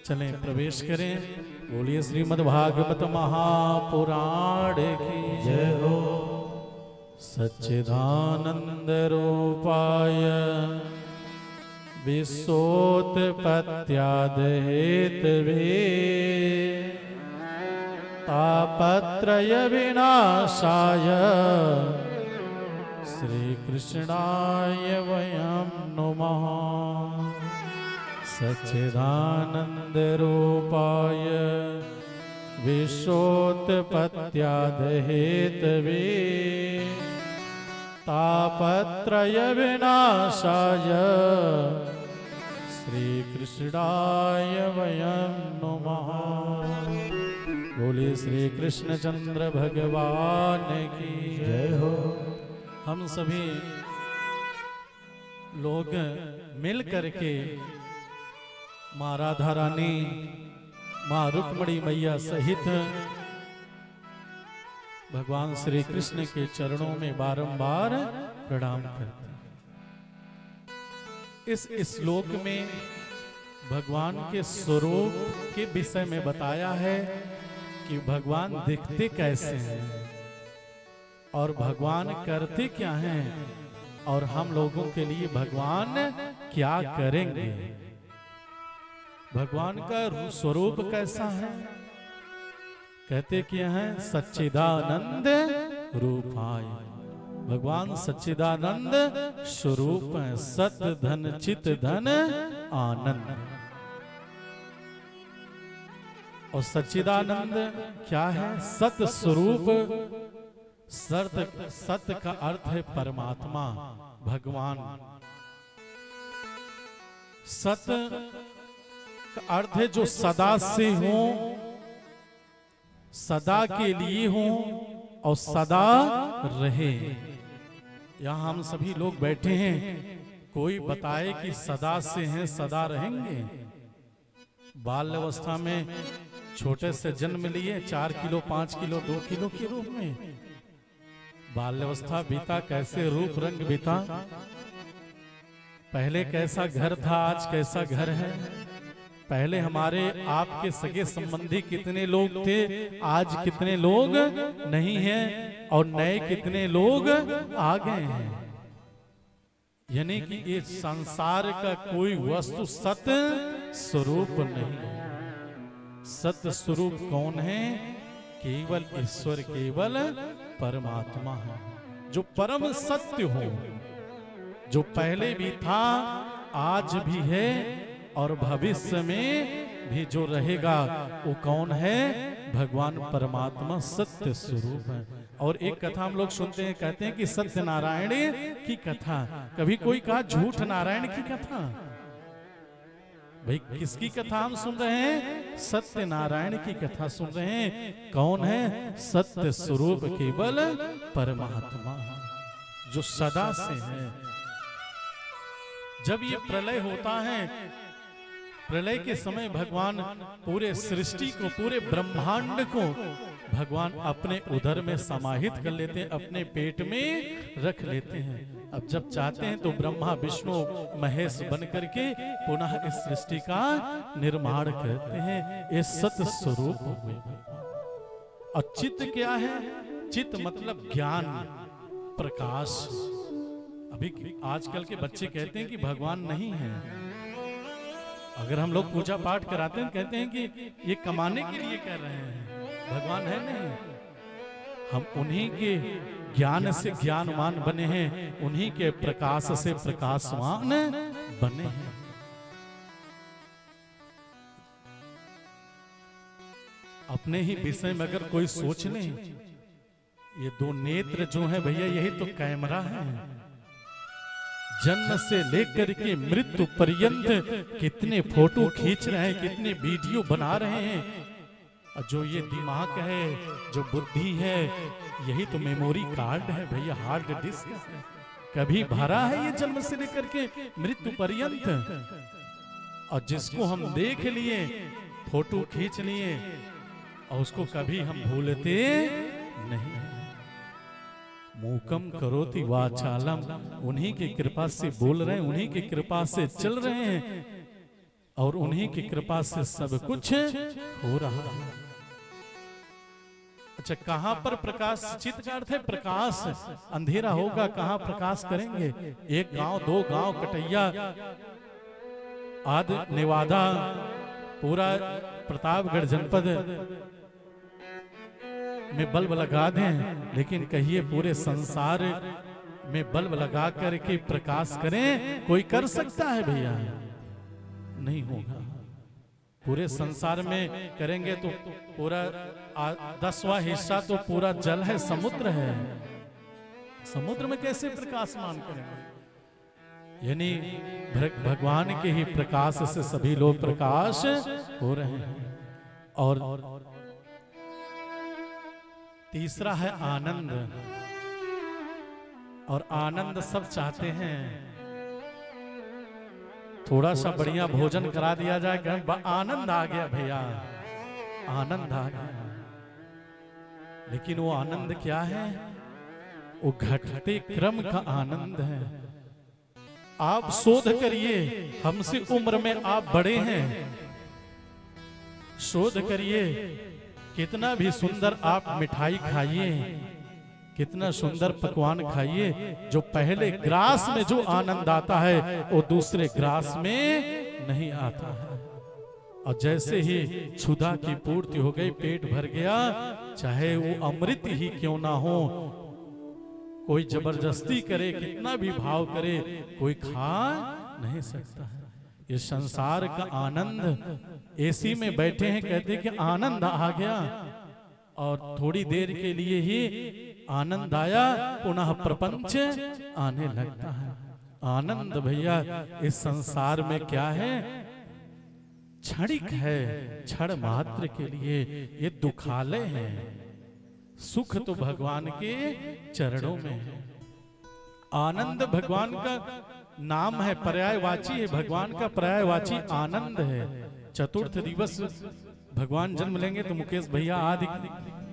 चलें प्रवेश करें। बोलिए श्रीमद् भागवत महापुराण की जय हो। सच्चिदानंद रूपाय विश्वोत्पत्त्यादिहेतवे तापत्रय विनाशाय श्री कृष्णाय वयं नुमः। सच्चिदानंद रूपाय विश्वोत्पत्त्यादिहेतवे तापत्रय विनाशाय श्री कृष्णाय वयं नुमः। बोलिए श्री कृष्णचंद्र भगवान की जय हो। हम सभी लोग मिल करके माँ राधा रानी, माँ रुक्मणी मैया सहित भगवान श्री कृष्ण के चरणों में बारंबार प्रणाम करते हैं। इस श्लोक में भगवान के स्वरूप के विषय में बताया है कि भगवान दिखते कैसे हैं और भगवान करते क्या हैं, और हम लोगों के लिए भगवान क्या करेंगे, भगवान का स्वरूप कैसा है। कहते क्या है? सच्चिदानंद रूपाय। भगवान सच्चिदानंद स्वरूप है, सत धन चित धन आनंद। और सच्चिदानंद क्या है? सत स्वरूप। सत्य का अर्थ है परमात्मा, भगवान। सत का अर्थ है जो सदा से हो, सदा के लिए हो और सदा रहे। यहां हम सभी लोग बैठे हैं, कोई बताए कि सदा से हैं, सदा रहेंगे? बाल्य अवस्था में छोटे से जन्म लिए 4 किलो 5 किलो 2 किलो के रूप में, बाल्यावस्था बीता, कैसे रूप रंग बीता, पहले कैसा घर था, आज कैसा घर है, पहले हमारे आपके सगे संबंधी कितने लोग थे, आज कितने लोग नहीं हैं, और नए कितने लोग आ गए हैं। यानी कि ये संसार का कोई वस्तु सत्य स्वरूप नहीं है। सत्य स्वरूप कौन है? केवल ईश्वर, केवल परमात्मा है, जो परम सत्य हो, जो पहले भी था, आज भी है और भविष्य में भी जो रहेगा। वो कौन है? भगवान परमात्मा सत्य स्वरूप है। और एक कथा हम लोग सुनते हैं, कहते हैं कि सत्य नारायण की कथा। कभी कोई कहा झूठ नारायण की कथा? भाई किसकी कथा हम सुन रहे हैं? सत्य नारायण की कथा सुन रहे हैं। कौन है? सत्य स्वरूप केवल परमात्मा, जो सदा से है। जब ये प्रलय होता है, प्रलय के समय भगवान पूरे सृष्टि को, पूरे ब्रह्मांड को भगवान अपने उदर में समाहित कर लेते हैं, अपने पेट में रख लेते हैं। अब जब चाहते हैं तो ब्रह्मा विष्णु महेश बन करके पुनः इस सृष्टि का निर्माण करते हैं। ये सत्य स्वरूप हुए। और चित्त क्या है? चित्त मतलब ज्ञान, प्रकाश। अभी आजकल के बच्चे कहते हैं कि भगवान नहीं है। अगर हम लोग पूजा पाठ कराते हैं, कहते हैं कि ये कमाने के लिए कर रहे हैं, भगवान है नहीं। हम उन्हीं के ज्ञान से ज्ञानवान बने हैं, उन्हीं के प्रकाश से प्रकाशवान बने हैं। अपने ही विषय में अगर कोई सोच ले, ये 2 नेत्र जो है भैया, यही तो कैमरा है। जन्म से लेकर के मृत्यु पर्यंत कितने फोटो खींच रहे हैं, कितने वीडियो बना रहे हैं। और जो ये दिमाग है, जो बुद्धि है, यही तो मेमोरी कार्ड है भैया, हार्ड डिस्क है। कभी भरा है ये जन्म से लेकर के मृत्यु पर्यंत। और जिसको हम देख लिए, फोटो खींच लिए, और उसको कभी हम भूलते नहीं। मूकम करोति वाचालम, उन्हीं की कृपा से बोल रहे हैं, उन्हीं की कृपा से चल रहे हैं, और उन्हीं की कृपा से सब कुछ हो रहा है। अच्छा, कहां पर प्रकाश? चित्त का अर्थ है प्रकाश। अंधेरा होगा, कहां प्रकाश करेंगे? 1 गांव 2 गांव, कटैया आदि नेवादा, पूरा प्रतापगढ़ जनपद में बल्ब लगा दें, लेकिन कहिए पूरे संसार में बल्ब लगा करके प्रकाश करें, कोई कर सकता है भैया? नहीं होगा। पूरे संसार में करेंगे तो पूरा 10वां हिस्सा तो पूरा जल है, समुद्र है। समुद्र में कैसे प्रकाशमान करेंगे? यानी भगवान के ही प्रकाश से सभी लोग प्रकाश हो रहे हैं। और तीसरा है आनंद। और आनंद सब चाहते हैं, थोड़ा सा बढ़िया भोजन करा दिया जाए, आनंद आ गया भैया, आनंद आ गया। लेकिन वो आनंद क्या है? वो घटते क्रम का आनंद है। आप शोध करिए, हमसे उम्र में आप बड़े हैं, शोध करिए, कितना भी सुंदर आप मिठाई खाइए, कितना सुंदर पकवान खाइए, जो पहले ग्रास में जो आनंद आता है वो दूसरे ग्रास में नहीं आता है। और जैसे ही क्षुधा की पूर्ति हो गई, पेट भर गया, चाहे वो अमृत ही क्यों ना हो, कोई जबरदस्ती करे, कितना भी भाव करे, कोई खा नहीं सकता है। ये संसार का आनंद, एसी में बैठे हैं, कहते कि आनंद आ गया, और थोड़ी देर के लिए ही आनंद आया, पुनः प्रपंच आने लगता है। आनंद भैया इस संसार में क्या है, क्षणिक है, क्षण मात्र के लिए ये दुखालय है। सुख तो भगवान के चरणों में है। आनंद भगवान का नाम है, पर्यायवाची है, भगवान का पर्यायवाची आनंद है। चतुर्थ दिवस भगवान जन्म लेंगे तो मुकेश भैया आदि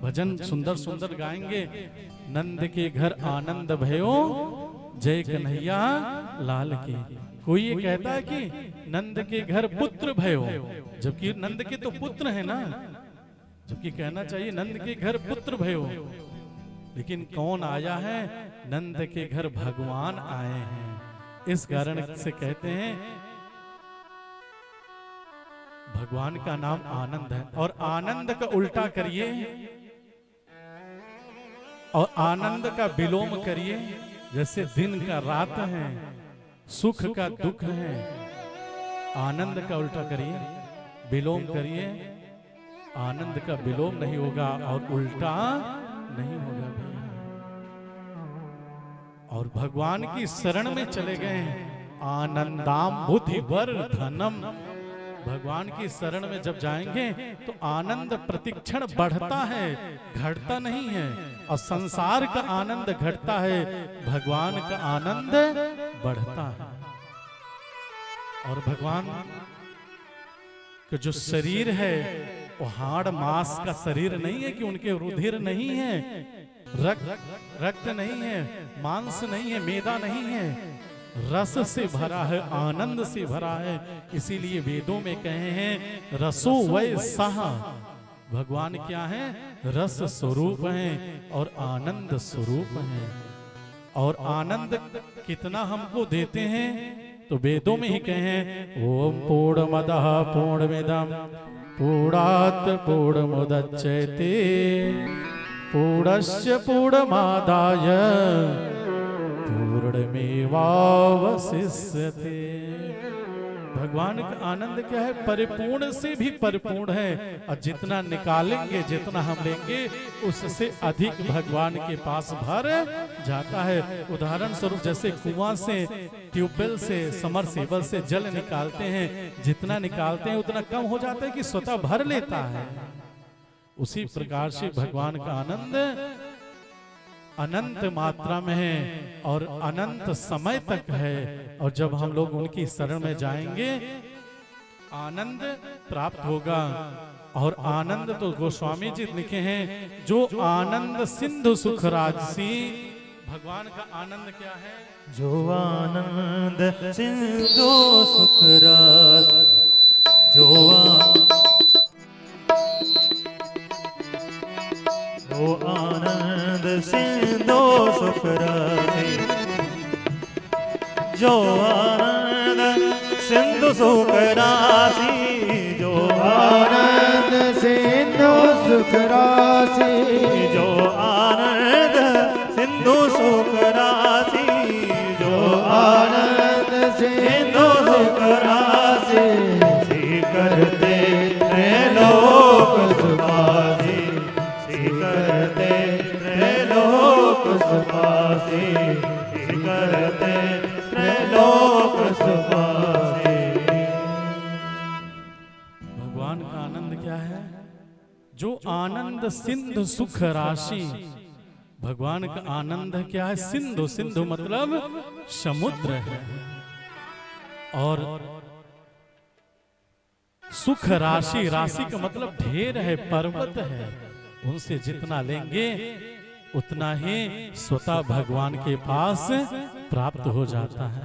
भजन सुंदर सुंदर गाएंगे। नंद के घर आनंद भयो, जय कन्हैया लाल की। कोई ये कहता है कि नंद के घर पुत्र भयो, जबकि नंद के तो पुत्र है ना, जबकि कहना चाहिए नंद के घर पुत्र भयो। लेकिन कौन आया है, नंद के घर भगवान आए हैं। इस कारण से कहते हैं भगवान का नाम आनंद है। और आनंद का उल्टा करिए और आनंद का विलोम करिए। जैसे दिन का रात है, सुख का दुख है, आनंद का उल्टा करिए, विलोम करिए, आनंद का विलोम नहीं होगा और उल्टा नहीं होगा भैया। और भगवान की शरण में चले गए, आनंदाम बुद्धिवर धनम। भगवान की शरण में जब जाएंगे तो आनंद प्रतिक्षण बढ़ता है, घटता नहीं है। और संसार का आनंद घटता है, भगवान का आनंद बढ़ता है। और भगवान का जो शरीर है वो हाड़ मांस का शरीर नहीं है कि उनके रुधिर नहीं है, रक्त नहीं है, मांस नहीं है, मैदा नहीं है, रस से भरा है, आनंद से भरा है। इसीलिए वेदों में कहे हैं रसो वै सह। भगवान क्या है, रस स्वरूप हैं और आनंद स्वरूप हैं। और आनंद कितना हमको देते हैं तो वेदों में ही कहे हैं ओम पूर्णमदः पूर्णमिदं पूर्णात् पूर्णमुदच्यते पूर्णस्य पूर्णमादाय पूर्णमेवावशिष्यते। भगवान का आनंद क्या है, परिपूर्ण से भी परिपूर्ण है। और जितना निकालेंगे, जितना हम लेंगे, उससे अधिक भगवान के पास भर जाता है। उदाहरण स्वरूप जैसे कुआं से, ट्यूबवेल से, समरसेबल से जल निकालते हैं, जितना निकालते हैं उतना कम हो जाता है कि स्वतः भर लेता है। उसी प्रकार से भगवान का आनंद अनंत मात्रा में है और अनंत समय तक है। और जब हम लोग उनकी शरण में जाएंगे आनंद प्राप्त होगा। और आनंद तो गोस्वामी जी लिखे हैं, जो आनंद सिंधु सुख राजसी। भगवान का आनंद क्या है, जो आनंद सिंधु सुख रस, जो आनंद सिंधु सुख रसी, जो आनंद सिंधु सुख राशि, जो आनंद सिंधु सुख राशि, जो आनंद सिंधु सुख राशि, जो आनंद सिंधु सुख राशि, करते त्रैलोक सुखासी, करते त्रैलोक सुखासी, करते त्रैलोक सुखासी। भगवान का आनंद क्या है, जो आनंद सिंधु सुख राशि। भगवान का आनंद क्या है, सिंधु, सिंधु मतलब समुद्र है। और सुख राशि, राशि का मतलब ढेर है, पर्वत है। उनसे जितना लेंगे उतना ही स्वतः भगवान के पास प्राप्त हो जाता है।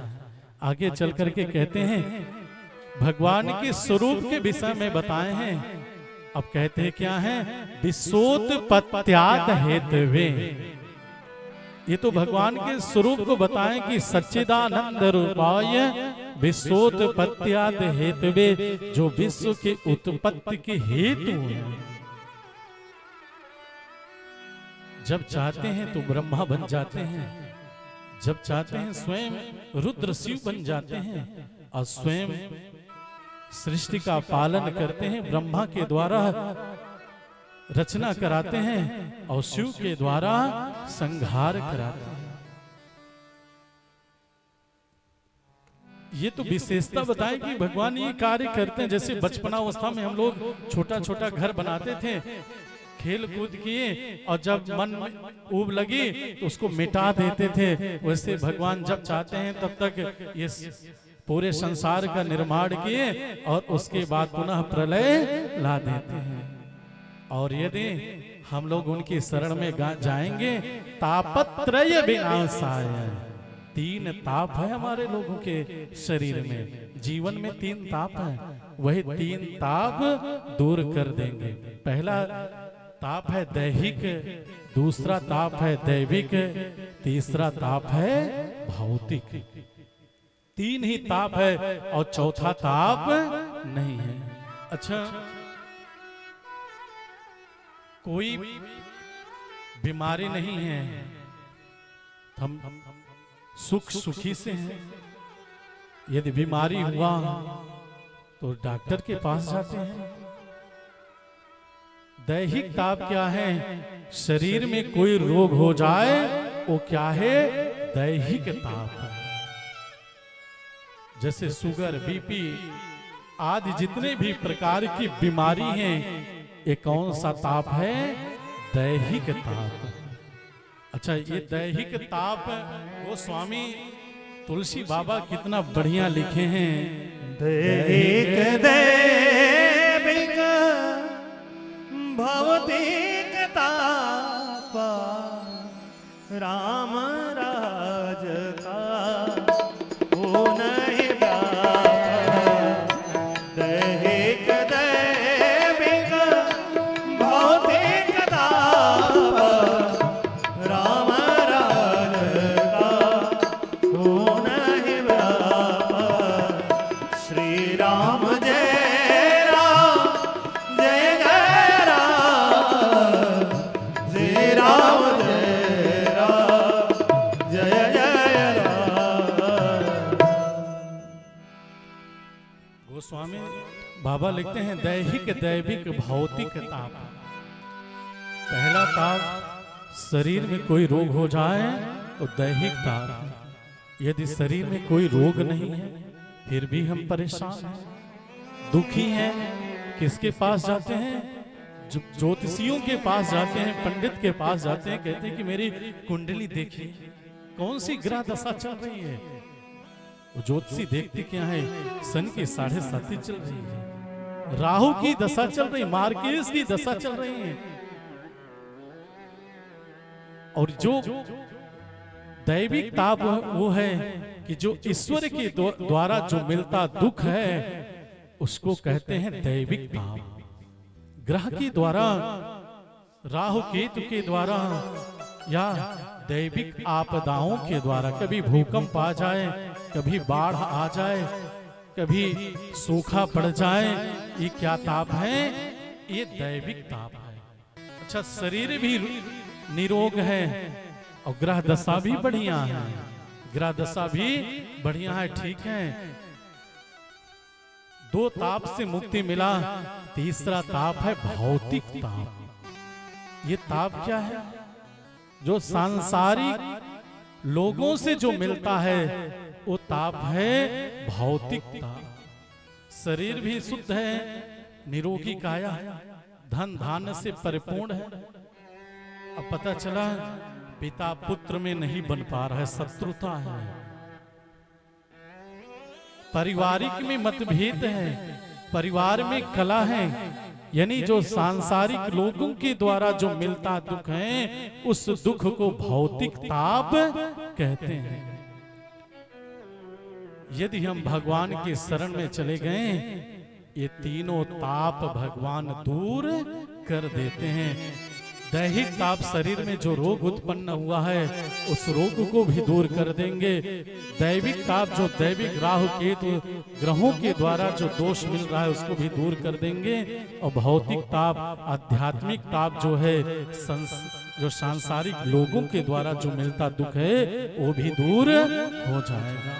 आगे चल करके कहते हैं भगवान के स्वरूप के विषय में बताए हैं। अब कहते हैं क्या है, विश्वोत्पत्त्यात् हेतवे। ये तो भगवान के स्वरूप को बताएं कि सच्चिदानंद रूपाय विश्वोत्पत्त्यात् हेतवे, जो विश्व के उत्पत्ति के हेतु हैं। जब चाहते हैं तो ब्रह्मा बन जाते हैं, जब चाहते हैं स्वयं रुद्र शिव बन जाते हैं और स्वयं सृष्टि का पालन करते हैं। ब्रह्मा के द्वारा रचना कराते हैं और शिव के द्वारा संहार कराते हैं। ये तो विशेषता बताएं कि भगवान ये कार्य करते हैं। जैसे बचपना अवस्था में हम लोग छोटा छोटा घर बनाते थे, खेल कूद किए, और जब मन में ऊब लगी तो उसको मिटा देते थे। वैसे भगवान जब चाहते हैं तब तक ये पूरे संसार का निर्माण किए और उसके बाद पुनः प्रलय ला देते हैं। और यदि हम लोग उनकी शरण में जाएंगे, तापत्रय विनाशाय, 3 ताप है हमारे लोगों के शरीर में, जीवन में 3 ताप है, वही 3 ताप दूर कर देंगे। पहला ताप है दैहिक, दूसरा ताप है दैविक, तीसरा ताप है भौतिक। 3 ही ताप है और चौथा ताप नहीं है। अच्छा, कोई बीमारी नहीं है, हम सुख सुखी से हैं। यदि बीमारी हुआ तो डॉक्टर के पास जाते हैं। दैहिक ताप क्या है? शरीर में कोई रोग हो जाए वो क्या है? दैहिक ताप है। जैसे शुगर, बीपी आदि जितने भी प्रकार की बीमारी हैं, ये कौन सा ताप है? दैहिक ताप। अच्छा, ये दैहिक ताप वो स्वामी तुलसी बाबा कितना बढ़िया लिखे हैं। दैहिक दैविक भौतिक ताप राम राज का हो नहीं व्याप। दैहिक दैविक भौतिक ताप राम राज का हो नहीं व्याप। श्री राम जय राम जय जय राम, श्री राम जय राम जय जय राम। गोस्वामी बाबा लिखते हैं दैहिक दैविक भौतिक ताप। पहला ताप, शरीर में कोई रोग हो जाए तो दैहिक ताप। यदि शरीर में कोई रोग नहीं है फिर भी हम परेशान हैं, दुखी हैं, किसके पास जाते हैं? ज्योतिषियों के पास जाते हैं, पंडित के पास जाते हैं, कहते हैं कि मेरी कुंडली देखिए कौन सी ग्रह दशा चल रही है। वो ज्योतिषी देखते क्या है? सन की 7.5 चल रही है, राहु की दशा चल रही, मार्केस की दशा चल रही है। और जो दैविक ताप वो है कि जो ईश्वर के द्वारा जो मिलता दुख है उसको कहते हैं दैविक ताप। ग्रह के द्वारा, राहु केतु के द्वारा या दैविक आपदाओं के द्वारा, कभी भूकंप आ जाए, कभी बाढ़ आ जाए, कभी सूखा पड़ जाए, ये क्या ताप है? ये दैविक ताप है। अच्छा, शरीर भी निरोग है और ग्रह दशा भी बढ़िया है, ग्रह दशा भी बढ़िया है, ठीक है। 2 ताप से मुक्ति मिला, तीसरा ताप है भौतिक ताप। ये ताप क्या है? जो सांसारिक लोगों से जो मिलता है वो ताप है भौतिक ताप। शरीर भी शुद्ध है, निरोगी काया, धन धान्य से परिपूर्ण है। अब पता चला पिता पुत्र में नहीं बन पा रहा है, शत्रुता है, पारिवारिक में मतभेद है, परिवार में कला है। यानी जो सांसारिक लोगों के द्वारा जो मिलता दुख है उस दुख को भौतिक ताप कहते हैं। यदि हम भगवान के शरण में चले गए, ये तीनों ताप भगवान दूर कर देते हैं। दैहिक ताप, शरीर में जो रोग उत्पन्न हुआ है उस रोग को भी दूर कर देंगे। दैविक ताप, जो दैविक राहु केतु ग्रहों के द्वारा जो दोष मिल रहा है उसको भी दूर कर देंगे। और भौतिक ताप, आध्यात्मिक ताप जो है, जो सांसारिक लोगों के द्वारा जो मिलता दुख है वो भी दूर हो जाएगा।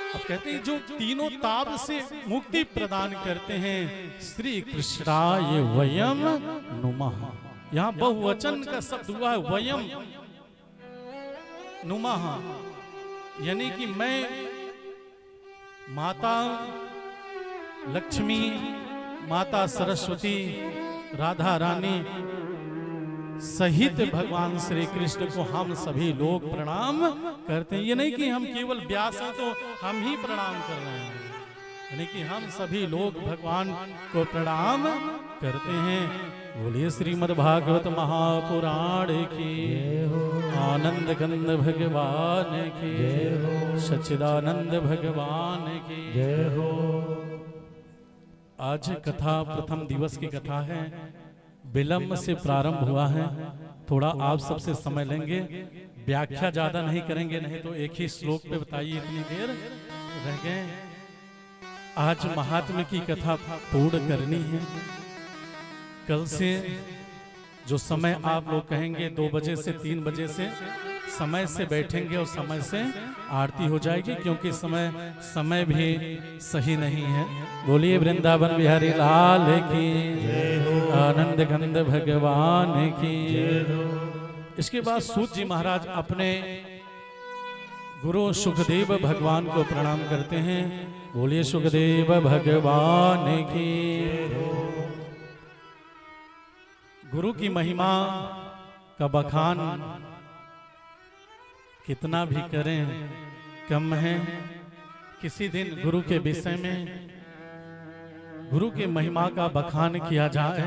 अब कहते हैं जो तीनों ताप से मुक्ति प्रदान करते हैं, श्री कृष्णाय वयम नुमः। यहाँ बहुवचन का शब्द हुआ है, वयम नुमः। यानी कि मैं माता लक्ष्मी, माता सरस्वती, राधा रानी सहित भगवान श्री कृष्ण को हम सभी लोग प्रणाम करते हैं। ये नहीं कि हम केवल व्यास हैं तो हम ही प्रणाम कर रहे हैं, यानी कि हम सभी लोग भगवान को प्रणाम करते हैं। बोलिए श्रीमद् भागवत महापुराण की, आनंद कंद भगवान की, सच्चिदानंद भगवान की जय हो। आज कथा प्रथम दिवस की कथा है, विलंब से प्रारंभ हुआ है। थोड़ा आप सबसे समय लेंगे, व्याख्या ज्यादा नहीं करेंगे, नहीं तो एक ही श्लोक पे बताइए इतनी देर रह गए। आज महात्मा की कथा पूर्ण करनी है। कल से जो समय आप लोग कहेंगे 2 बजे से 3 बजे से समय से बैठेंगे और समय से आरती हो जाएगी, क्योंकि समय भी सही नहीं है। बोलिए वृंदावन बिहारी लाल की, आनंद कंद भगवान की। इसके बाद सूत जी महाराज अपने गुरु सुखदेव भगवान को प्रणाम करते हैं। बोलिए सुखदेव भगवान की। गुरु की महिमा का बखान कितना भी करें कम है। किसी दिन गुरु के विषय में, गुरु के महिमा का बखान किया जाए,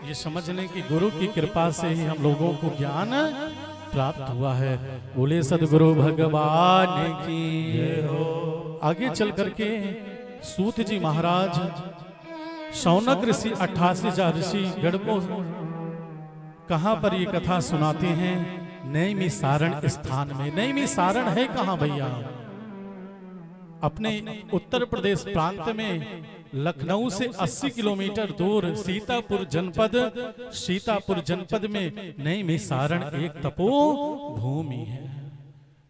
ये समझ लें कि गुरु की कृपा से ही हम लोगों को ज्ञान प्राप्त हुआ है। बोले सदगुरु भगवान की। आगे चल करके सूत जी महाराज शौनक ऋषि 88,000 ऋषि गण को कहां पर ये कथा सुनाते हैं? नैमिसारण स्थान में। नैमिसारण है कहां भैया? अपने उत्तर प्रदेश प्रांत में लखनऊ से 80 किलोमीटर दूर सीतापुर जनपद में नैमिसारण एक तपो भूमि है।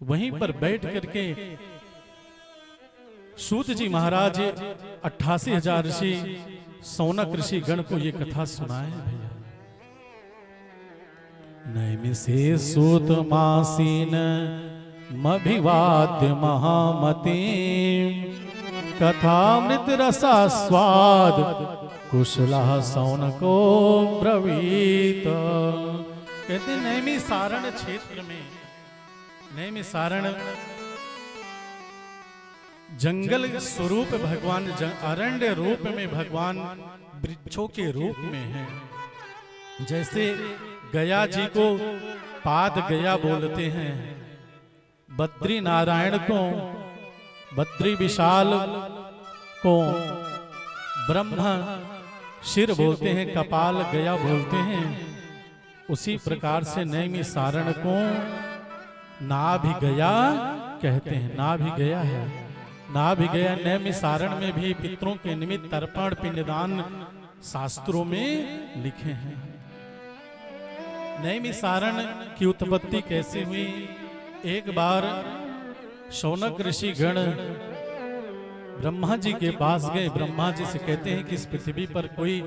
वहीं पर बैठ करके सूत जी महाराज 88,000 ऋषि शौनक ऋषि गण को ये कथा सुनाए भैया। नैमिषे सूत मासीन मभिवाद्य महामती, कथामृत रसा स्वाद कुशला शौनको ब्रवीत। कहते नैमिसारण क्षेत्र में, नैमिसारण जंगल स्वरूप भगवान, अरण्य रूप में भगवान वृक्षों के रूप में है। जैसे गया जी को पाद गया बोलते हैं, बद्री नारायण को, बद्री विशाल को ब्रह्म शिर बोलते हैं, कपाल गया बोलते हैं। उसी प्रकार से नैमिसारण को नाभि गया कहते हैं। नाभि गया है, नाभि गया। नैमिसारण में भी पितरों के निमित्त तर्पण पिंडदान शास्त्रों में लिखे हैं। नैमिसारण की उत्पत्ति कैसे हुई? एक बार शौनक ऋषि गण ब्रह्मा जी के पास गए। ब्रह्मा जी से कहते हैं कि इस पृथ्वी पर कोई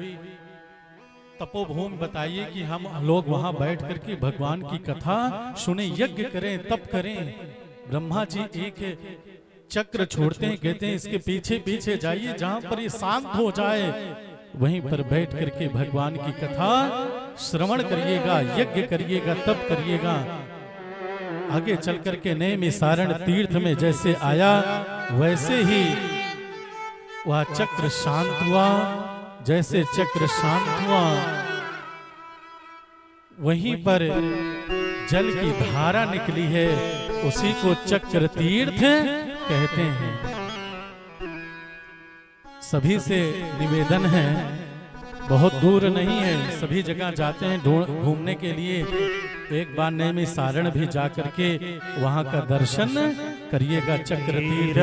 तपोभूमि बताइए कि हम लोग वहां बैठ करके भगवान की कथा सुने, यज्ञ करें, तप करें। ब्रह्मा जी एक चक्र छोड़ते हैं, कहते हैं इसके पीछे पीछे जाइए, जहां पर ये शांत हो जाए वहीं पर बैठ करके भगवान की कथा श्रवण करिएगा, यज्ञ करिएगा, तप करिएगा। आगे चल करके नैमिसारण तीर्थ में जैसे आया वैसे ही वह चक्र शांत हुआ। जैसे चक्र शांत हुआ वहीं पर जल की धारा निकली है, उसी को चक्र तीर्थ कहते हैं। सभी से निवेदन है, बहुत दूर नहीं है, सभी जगह जाते हैं घूमने के लिए, एक बार नैमिसारण भी जा करके वहां का दर्शन करिएगा। चक्र तीर्थ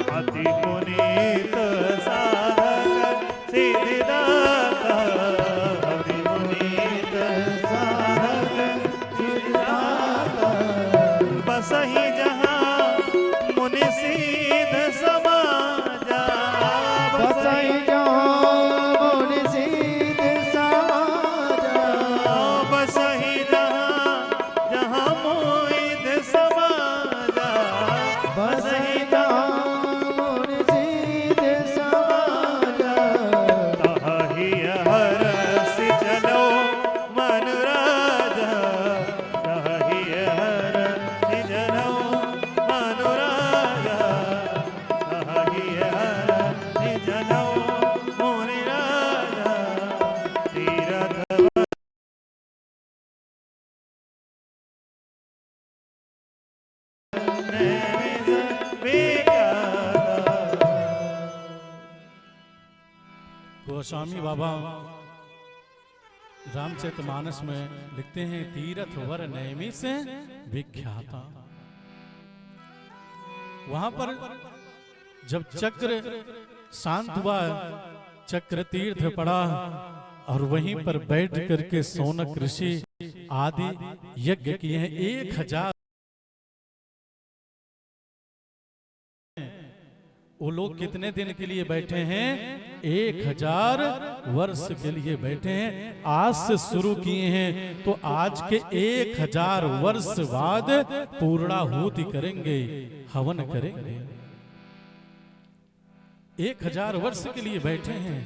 अति पुनीत साधक सिद्धिदाता गोस्वामी बाबा रामचरितमानस में लिखते हैं, तीरथ वर नैमी से विख्याता। वहां पर जब चक्र शांत हुआ, चक्र तीर्थ पड़ा, और वहीं पर बैठ करके सौनक ऋषि आदि यज्ञ किए हैं। 1000 वो लोग कितने दिन के लिए बैठे हैं? 1000 वर्ष के लिए बैठे हैं। आज से शुरू किए हैं तो आज के 1000 वर्ष बाद पूर्णाहुति करेंगे, हवन करेंगे। 1000 वर्ष के लिए बैठे हैं।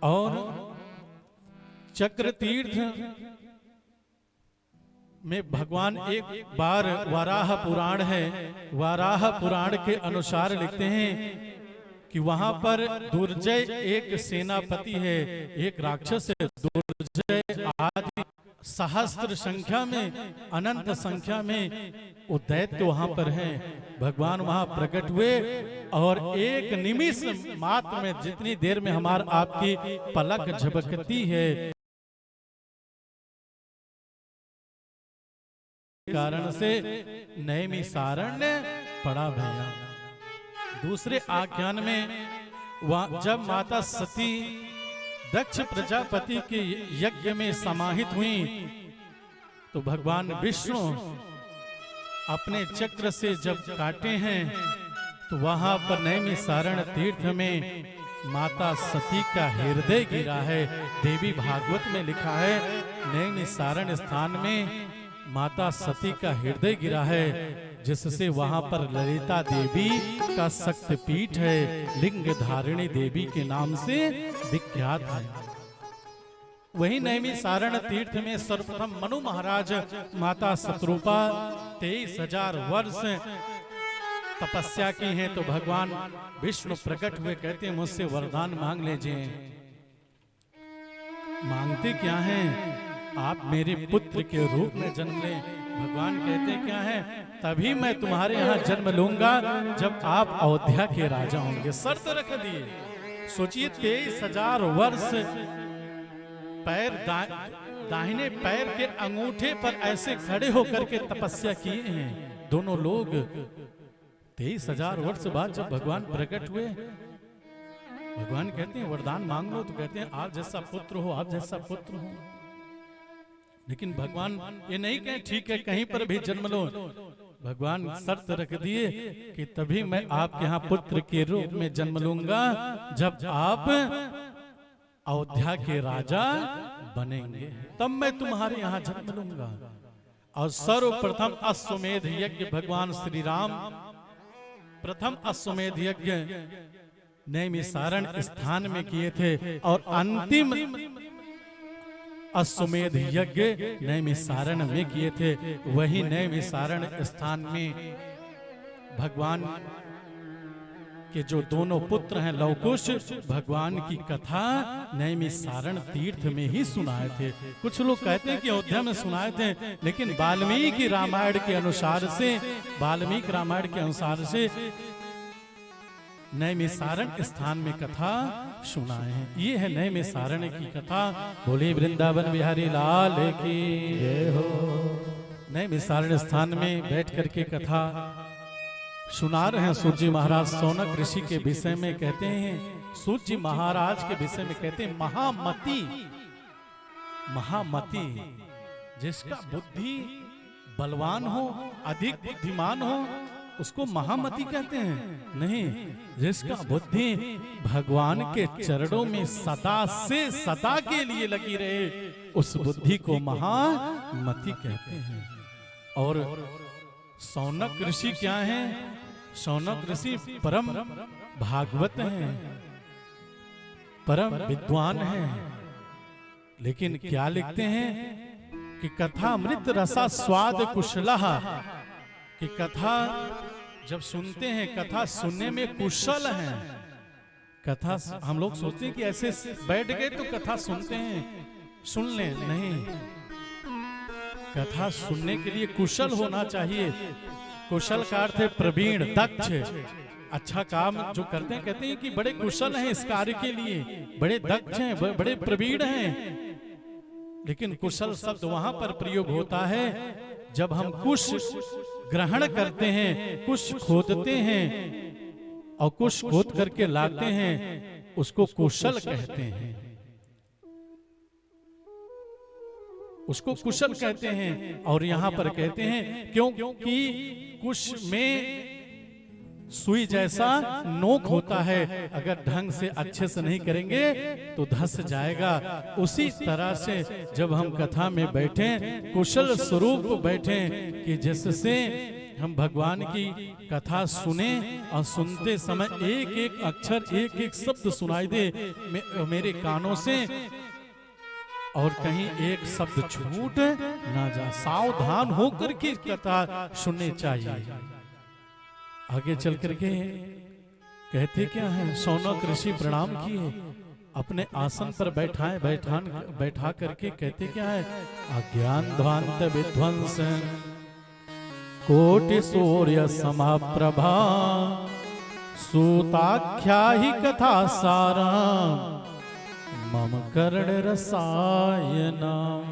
और चक्र तीर्थ में भगवान एक बार, वाराह पुराण है, वाराह पुराण के अनुसार लिखते हैं कि वहां पर दुर्जय एक सेनापति है, एक राक्षस है। दुर्जय आदि सहस्त्र संख्या में, अनंत संख्या में वो दैत्य वहां पर हैं। भगवान वहां प्रकट हुए और एक निमिष मात्र में, जितनी देर में हमार आपकी पलक झपकती है, कारण से नैमिषारण्य पड़ा भैया। दूसरे आख्यान में जब माता सती दक्ष प्रजापति के यज्ञ में समाहित हुई तो भगवान विष्णु अपने चक्र से जब काटे हैं तो वहां पर नैमिषारण्य तीर्थ में माता सती का हृदय गिरा है। देवी भागवत में लिखा है, नैमिषारण्य स्थान में माता सती का हृदय गिरा है, जिससे वहां पर ललिता देवी का शक्तिपीठ है, लिंग धारिणी देवी के नाम से विख्यात है। वही नैमिषारण्य तीर्थ में सर्वप्रथम मनु महाराज माता शतरूपा 23,000 वर्ष तपस्या की है। तो भगवान विष्णु प्रकट हुए, कहते हैं मुझसे वरदान मांग लीजिए। मांगते क्या हैं? आप मेरे पुत्र के रूप में जन्म लें। भगवान कहते क्या है? तभी मैं तुम्हारे यहाँ जन्म लूंगा जब आप अयोध्या के राजा होंगे। शर्त रख दिए। सोचिए 23,000 वर्ष पैर दाहिने पैर के अंगूठे पर ऐसे खड़े होकर के तपस्या किए हैं दोनों लोग। 23,000 वर्ष बाद जब भगवान प्रकट हुए, भगवान कहते हैं वरदान मांग लो, तो कहते हैं आप जैसा पुत्र हो, आप जैसा पुत्र हो। लेकिन भगवान ये नहीं कहे ठीक है कहीं पर भी जन्म लो। भगवान शर्त रख दिए कि तभी मैं आपके यहाँ पुत्र के रूप में जन्म लूंगा जब आप अयोध्या के राजा बनेंगे, तब मैं तुम्हारे यहाँ जन्म लूंगा। और सर्वप्रथम अश्वमेध यज्ञ भगवान श्री राम प्रथम अश्वमेध यज्ञ नैमिषारण्य स्थान में किए थे, और अंतिम अश्वमेध यज्ञ नैमिषारण्य में किए थे। वही नैमिषारण्य स्थान में भगवान के जो दोनों पुत्र हैं लवकुश, भगवान की कथा नैमिषारण्य तीर्थ में ही सुनाए थे। कुछ लोग कहते हैं कि अयोध्या में सुनाए थे, लेकिन वाल्मीकि रामायण के अनुसार से, वाल्मीकि रामायण के अनुसार से नैमिषारण्य स्थान में कथा सुनाए हैं। ये है नैमिषारण्य की कथा। बोले वृंदावन बिहारी लाल की जय हो। नैमिषारण्य स्थान में बैठ करके कथा सुना रहे हैं। सूत जी महाराज सौनक ऋषि के विषय में कहते हैं, सूत जी महाराज के विषय में कहते हैं महामति, महामति जिसका बुद्धि बलवान हो, अधिक बुद्धिमान हो, उसको महामति कहते हैं। नहीं, जिसका बुद्धि भगवान के चरणों में सदा से सदा के लिए लगी रहे, उस बुद्धि को महामति कहते हैं। और सौनक ऋषि क्या हैं? सौनक ऋषि परम भागवत हैं, परम विद्वान हैं। लेकिन क्या लिखते हैं कि कथामृत रसा स्वाद कुशलः, कि कथा जब सुनते हैं, कथा सुनने में कुशल हैं। कथा हम लोग सोचते हैं कि ऐसे बैठ गए तो कथा सुनते हैं, सुन लें, नहीं, कथा सुनने के लिए कुशल होना चाहिए। कुशल का अर्थ है प्रवीण, दक्ष। अच्छा काम जो करते हैं, कहते हैं कि बड़े कुशल हैं इस कार्य के लिए, बड़े दक्ष हैं, बड़े प्रवीण हैं। लेकिन कुशल शब्द वहां पर प्रयोग होता है जब हम कुश ग्रहण करते हैं, कुश खोदते हैं और कुश खोद करके लाते हैं, उसको कुशल कहते हैं, उसको कुशल कहते हैं। और यहां पर कहते हैं क्योंकि कुश में सुई जैसा नोक होता है, अगर ढंग से अच्छे से नहीं करेंगे तो धस जाएगा। उसी तरह से जब हम कथा में बैठे, कुशल स्वरूप बैठे कि जिससे हम भगवान की कथा सुने और सुनते समय एक एक अक्षर, एक एक शब्द सुनाई दे मेरे कानों से, और कहीं एक शब्द छूट ना जा। सावधान होकर के कथा सुननी चाहिए। आगे चल करके कहते क्या है, शौनक ऋषि प्रणाम किए, अपने आसन पर बैठा करके कहते क्या है, अज्ञान ध्वांत विध्वंस कोटि सूर्य समाप्रभा सूताख्या ही कथा सारा मम कर्ण रसायनम।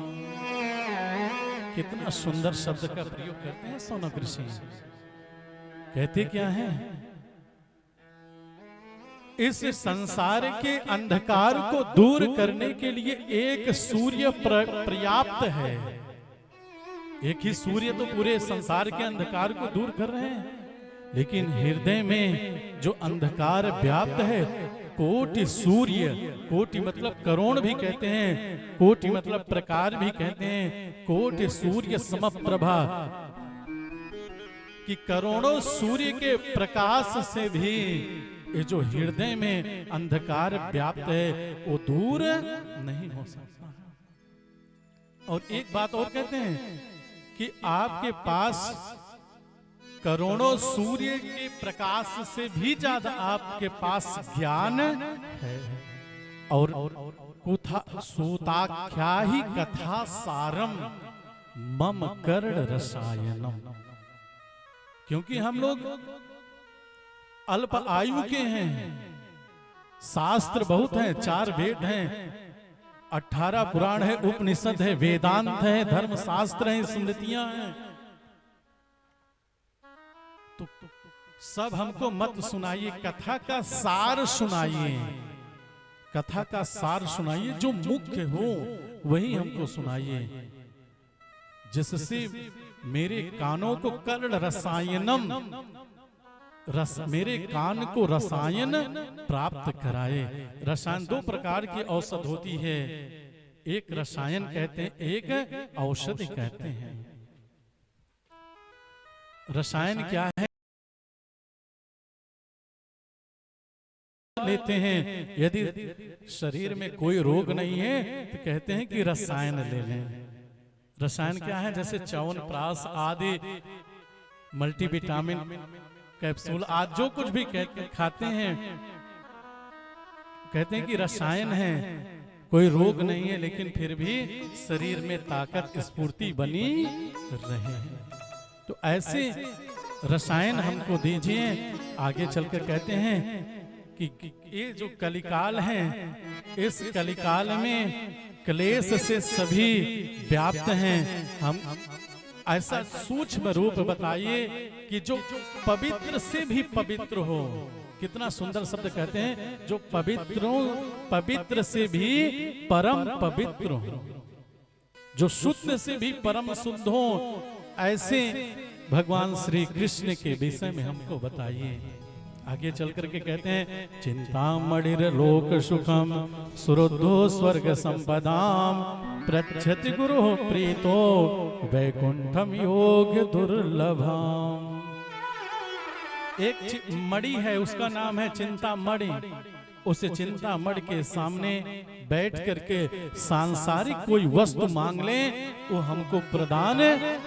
कितना सुंदर शब्द का प्रयोग करते हैं शौनक ऋषि। कहते क्या है, इस संसार के अंधकार को दूर करने के लिए एक सूर्य पर्याप्त है। एक ही सूर्य तो पूरे संसार के अंधकार को दूर कर रहे हैं, लेकिन हृदय में जो अंधकार व्याप्त है, कोटि सूर्य, कोटि मतलब करोड़ भी कहते हैं, कोटि मतलब प्रकार भी कहते हैं, कोटि सूर्य समप्रभा, कि करोड़ों सूर्य के प्रकाश से भी ये जो हृदय में अंधकार व्याप्त है वो दूर नहीं हो सकता। और एक बात और कहते हैं कि आपके पास करोड़ों सूर्य के प्रकाश से भी ज्यादा आपके पास ज्ञान है। और सूताख्या ही कथा सारम मम कर्ण रसायनम। क्योंकि हम लोग अल्प आयु के हैं, शास्त्र बहुत हैं, 4 वेद हैं, 18 पुराण है, उपनिषद है, वेदांत है, धर्म शास्त्र है, स्मृतियां हैं। तो सब हमको मत सुनाइए, कथा का सार सुनाइए, कथा का सार सुनाइए, जो मुख्य हो वही हमको सुनाइए, जिससे मेरे कानों को कर्ण रसायनम, मेरे कान को रसायन प्राप्त कराए। रसायन 2 प्रकार की औषध होती है, एक रसायन कहते हैं, एक औषधि कहते हैं। रसायन क्या है? लेते हैं, यदि शरीर में कोई रोग नहीं है तो कहते हैं कि रसायन ले लें। रसायन क्या है? जैसे च्यवनप्राश आदि, मल्टीविटामिन कैप्सूल आदि, जो कुछ भी खाते हैं, कहते हैं कि रसायन है। कोई रोग नहीं है लेकिन फिर भी शरीर में ताकत स्फूर्ति बनी रहे। तो ऐसे रसायन हमको दीजिए। आगे चलकर कहते हैं कि ये जो कलिकाल है, इस कलिकाल में क्लेश से सभी व्याप्त हैं। हम ऐसा सूक्ष्म रूप बताइए कि जो पवित्र से भी पवित्र हो। कितना सुंदर शब्द कहते हैं, जो पवित्र से भी परम पवित्र हो, जो शुद्ध से भी परम शुद्ध हो। ऐसे भगवान श्री कृष्ण के विषय में हमको बताइए। आगे चल करके कहते हैं, चिंतामणिर लोक सुखम सुरुद्धो स्वर्ग संपदाम प्रच्छति गुरु प्रीतो वैकुंठम योग दुर्लभम। एक मणि है, उसका नाम है चिंतामणि। उस चिंतामणि के सामने बैठ करके सांसारिक कोई वस्तु मांग ले, वो हमको प्रदान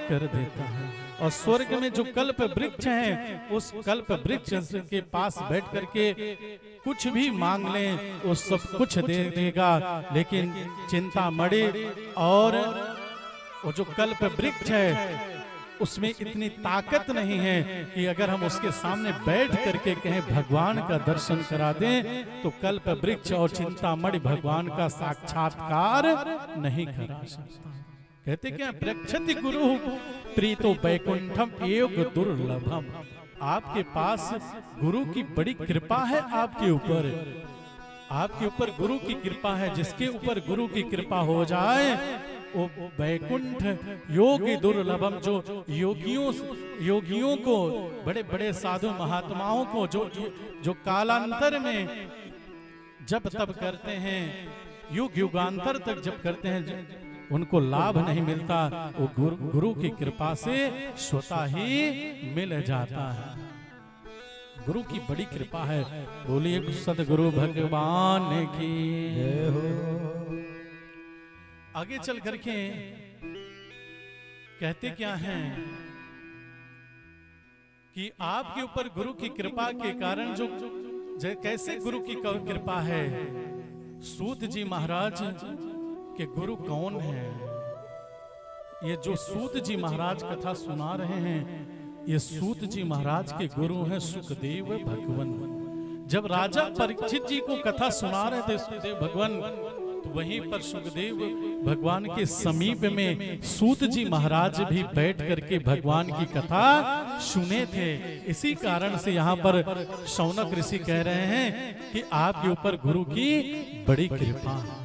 कर देता है। और स्वर्ग में जो कल्प वृक्ष है, उस कल्प वृक्ष के पास बैठ करके कुछ भी मांग लें, वो सब कुछ दे देगा। लेकिन चिंतामणि और वो जो कल्प वृक्ष है, उसमें इतनी ताकत नहीं है कि अगर हम उसके सामने बैठ करके कहें भगवान का दर्शन करा दें तो कल्प वृक्ष और चिंतामणि भगवान का साक्षात्कार नहीं करा सकता। कहते क्या, प्रक्षति गुरु प्रीतो वैकुंठम योग दुर्लभम। आपके पास गुरु की बड़ी कृपा है, आपके ऊपर गुरु की कृपा है। जिसके ऊपर गुरु की कृपा हो जाए वो वैकुंठ योगी दुर्लभम, जो योगियों को, बड़े बड़े साधु महात्माओं को जो कालांतर में जब तब करते हैं, युग युगांतर तक जब करते हैं, उनको लाभ नहीं मिलता, वो गुरु की कृपा से स्वतः ही मिल जाता है। गुरु की बड़ी कृपा है। बोलिए सदगुरु भगवान की जय हो। आगे चल करके कहते क्या हैं कि आपके ऊपर गुरु की कृपा के कारण जो कैसे गुरु की कृपा है। सूत जी महाराज के गुरु कौन है? ये जो सूत जी महाराज कथा सुना रहे हैं, ये सूत जी महाराज के गुरु हैं सुखदेव भगवान। जब राजा परीक्षित जी को कथा सुना रहे थे सुखदेव भगवान, तो वहीं पर सुखदेव भगवान के समीप में सूत जी महाराज भी बैठ करके भगवान की कथा सुने थे। इसी कारण से यहाँ पर शौनक ऋषि कह रहे हैं कि आपके ऊपर गुरु की बड़ी कृपा है।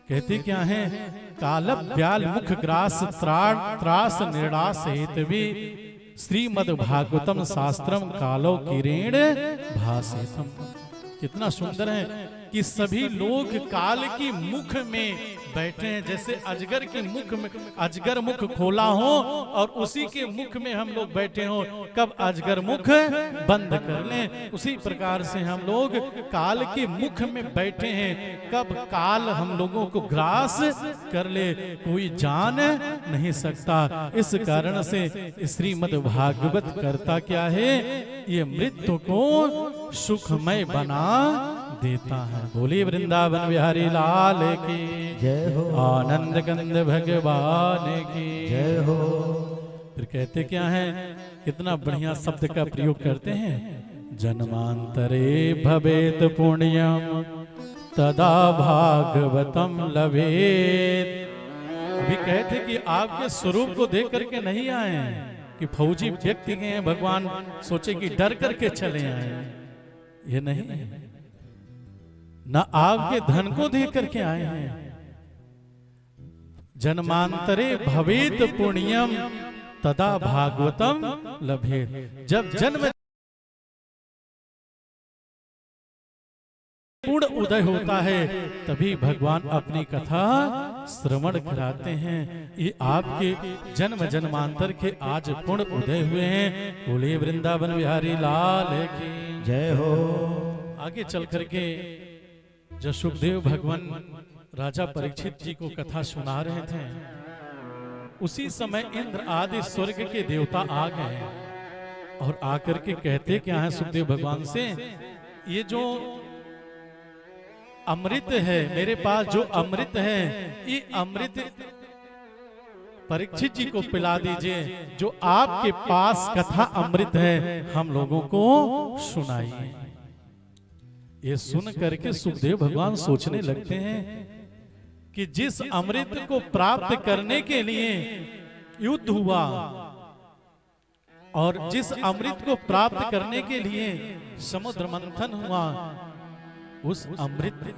कहते क्या है, काल ब्याल मुख ग्रास त्रास निर्णास हेतवी श्रीमद् भागवतम शास्त्रम कालो किरेण भासेतम। कितना सुंदर है कि सभी लोग काल की मुख में बैठे हैं। जैसे अजगर के मुख में, अजगर मुख खोला हो और उसी के मुख में हम लोग बैठे हो, कब अजगर मुख बंद कर लें, उसी प्रकार से हम लोग काल के मुख में बैठे हैं। कब काल हम लोगों को ग्रास कर ले कोई जान नहीं सकता। इस कारण से श्रीमद् भागवत करता क्या है, ये मृत्यु को सुखमय बना देता है। बोलिए वृंदावन बिहारी लाल की जय हो। आनंद कंद भगवान की जय हो। फिर कहते क्या है, कितना बढ़िया शब्द का प्रयोग करते हैं, जन्मांतरे भवेत पुण्यम तदा भागवतम लभेत। अभी कहते कि आपके स्वरूप को देख करके नहीं आए कि फौजी व्यक्ति के भगवान सोचे कि डर करके चले आए, ये नहीं, ना आपके धन को देख करके आए हैं। जन्मांतरे भवेत पुण्यम तदा भागवतम लभेत। जब जन्म पूर्ण उदय होता है तभी भगवान अपनी कथा श्रवण कराते हैं। ये आपके जन्म जन्मांतर के आज पूर्ण उदय हुए हैं। बोलिए वृंदावन बिहारी लाल की जय हो। आगे चल करके जब सुखदेव भगवान राजा परीक्षित जी को कथा सुना रहे थे, उसी समय इंद्र आदि स्वर्ग के देवता आ गए और आकर के कहते क्या है सुखदेव भगवान से, ये जो अमृत है, मेरे पास जो अमृत है, ये अमृत परीक्षित जी को पिला दीजिए। जो आपके पास कथा अमृत है हम लोगों को सुनाइए। ये सुन करके सुखदेव भगवान सोचने लगते हैं कि जिस अमृत को प्राप्त करने के लिए युद्ध हुआ और जिस अमृत को प्राप्त करने के लिए समुद्र मंथन हुआ, उस अमृत